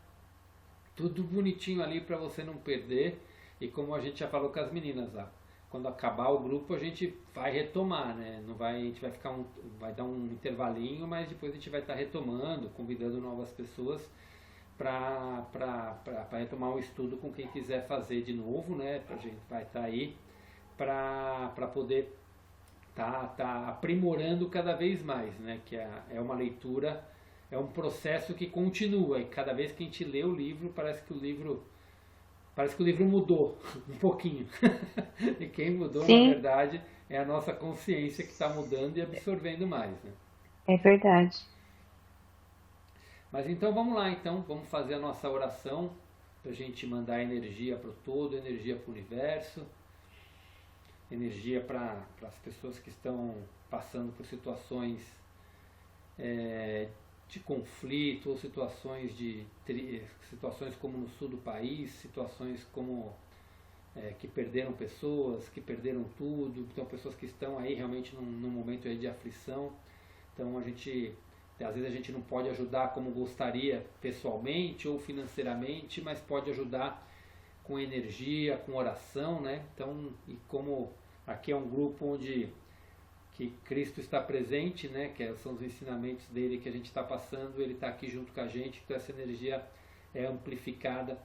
tudo bonitinho ali para você não perder. E como a gente já falou com as meninas lá, quando acabar o grupo a gente vai retomar, né? Não vai, a gente vai ficar vai dar um intervalinho, mas depois a gente vai estar retomando, convidando novas pessoas para retomar o estudo com quem quiser fazer de novo, né? A gente vai estar aí para poder tá aprimorando cada vez mais, né? Que é uma leitura, é um processo que continua e cada vez que a gente lê o livro parece que o livro mudou um pouquinho. E quem mudou, na Sim, verdade, é a nossa consciência que está mudando e absorvendo mais, né? é verdade. Mas então vamos lá, então vamos fazer a nossa oração para a gente mandar energia para o todo, energia para o universo, energia para as pessoas que estão passando por situações de conflito ou situações como no sul do país, situações como que perderam pessoas, que perderam tudo, então pessoas que estão aí realmente num momento aí de aflição. Então às vezes a gente não pode ajudar como gostaria pessoalmente ou financeiramente, mas pode ajudar com energia, com oração, né? Então, e como aqui é um grupo onde que Cristo está presente, né? Que são os ensinamentos dele que a gente está passando, ele está aqui junto com a gente, então essa energia é amplificada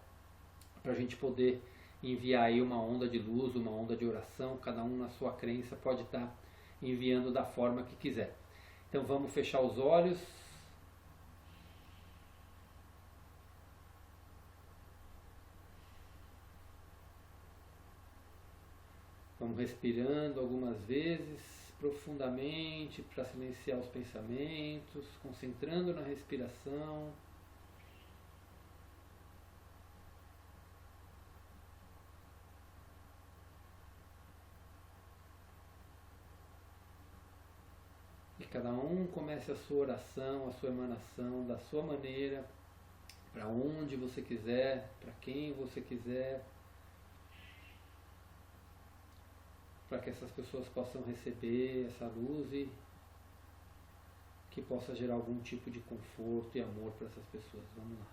para a gente poder enviar aí uma onda de luz, uma onda de oração, cada um na sua crença pode estar enviando da forma que quiser. Então vamos fechar os olhos. Vamos respirando algumas vezes profundamente para silenciar os pensamentos, concentrando na respiração. E cada um comece a sua oração, a sua emanação da sua maneira, para onde você quiser, para quem você quiser, para que essas pessoas possam receber essa luz e que possa gerar algum tipo de conforto e amor para essas pessoas. Vamos lá.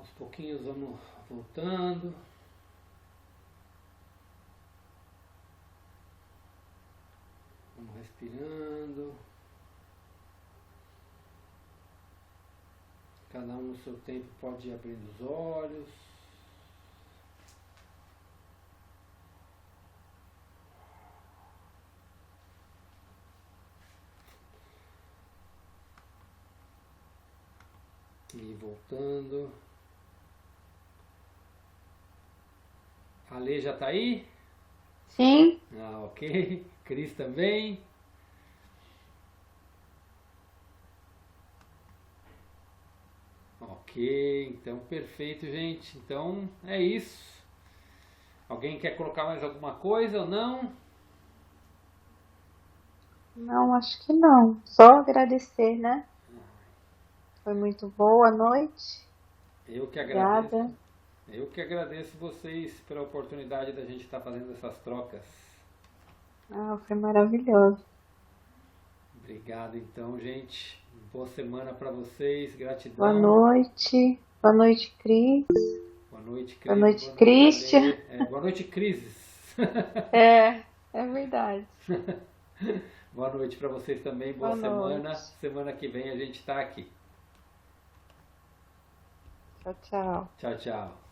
Aos pouquinhos vamos voltando. Vamos respirando. Cada um no seu tempo pode ir abrindo os olhos. E voltando. A Lê já tá aí? Sim. Ah, ok. Cris também. Ok, então perfeito, gente. Então é isso. Alguém quer colocar mais alguma coisa ou não? Não, acho que não. Só agradecer, né? Foi muito boa a noite. Eu que agradeço. Obrigada. Eu que agradeço vocês pela oportunidade da gente estar fazendo essas trocas. Ah, foi maravilhoso. Obrigado então, gente. Boa semana para vocês. Boa Gratidão. noite. Boa noite, Cris. Boa noite, Boa Cris. noite, Boa noite, Christian. Ale. Boa noite, Crises. É verdade. Boa noite para vocês também. Boa Boa semana. noite. Semana que vem a gente está aqui. Tchau, tchau. Tchau, tchau.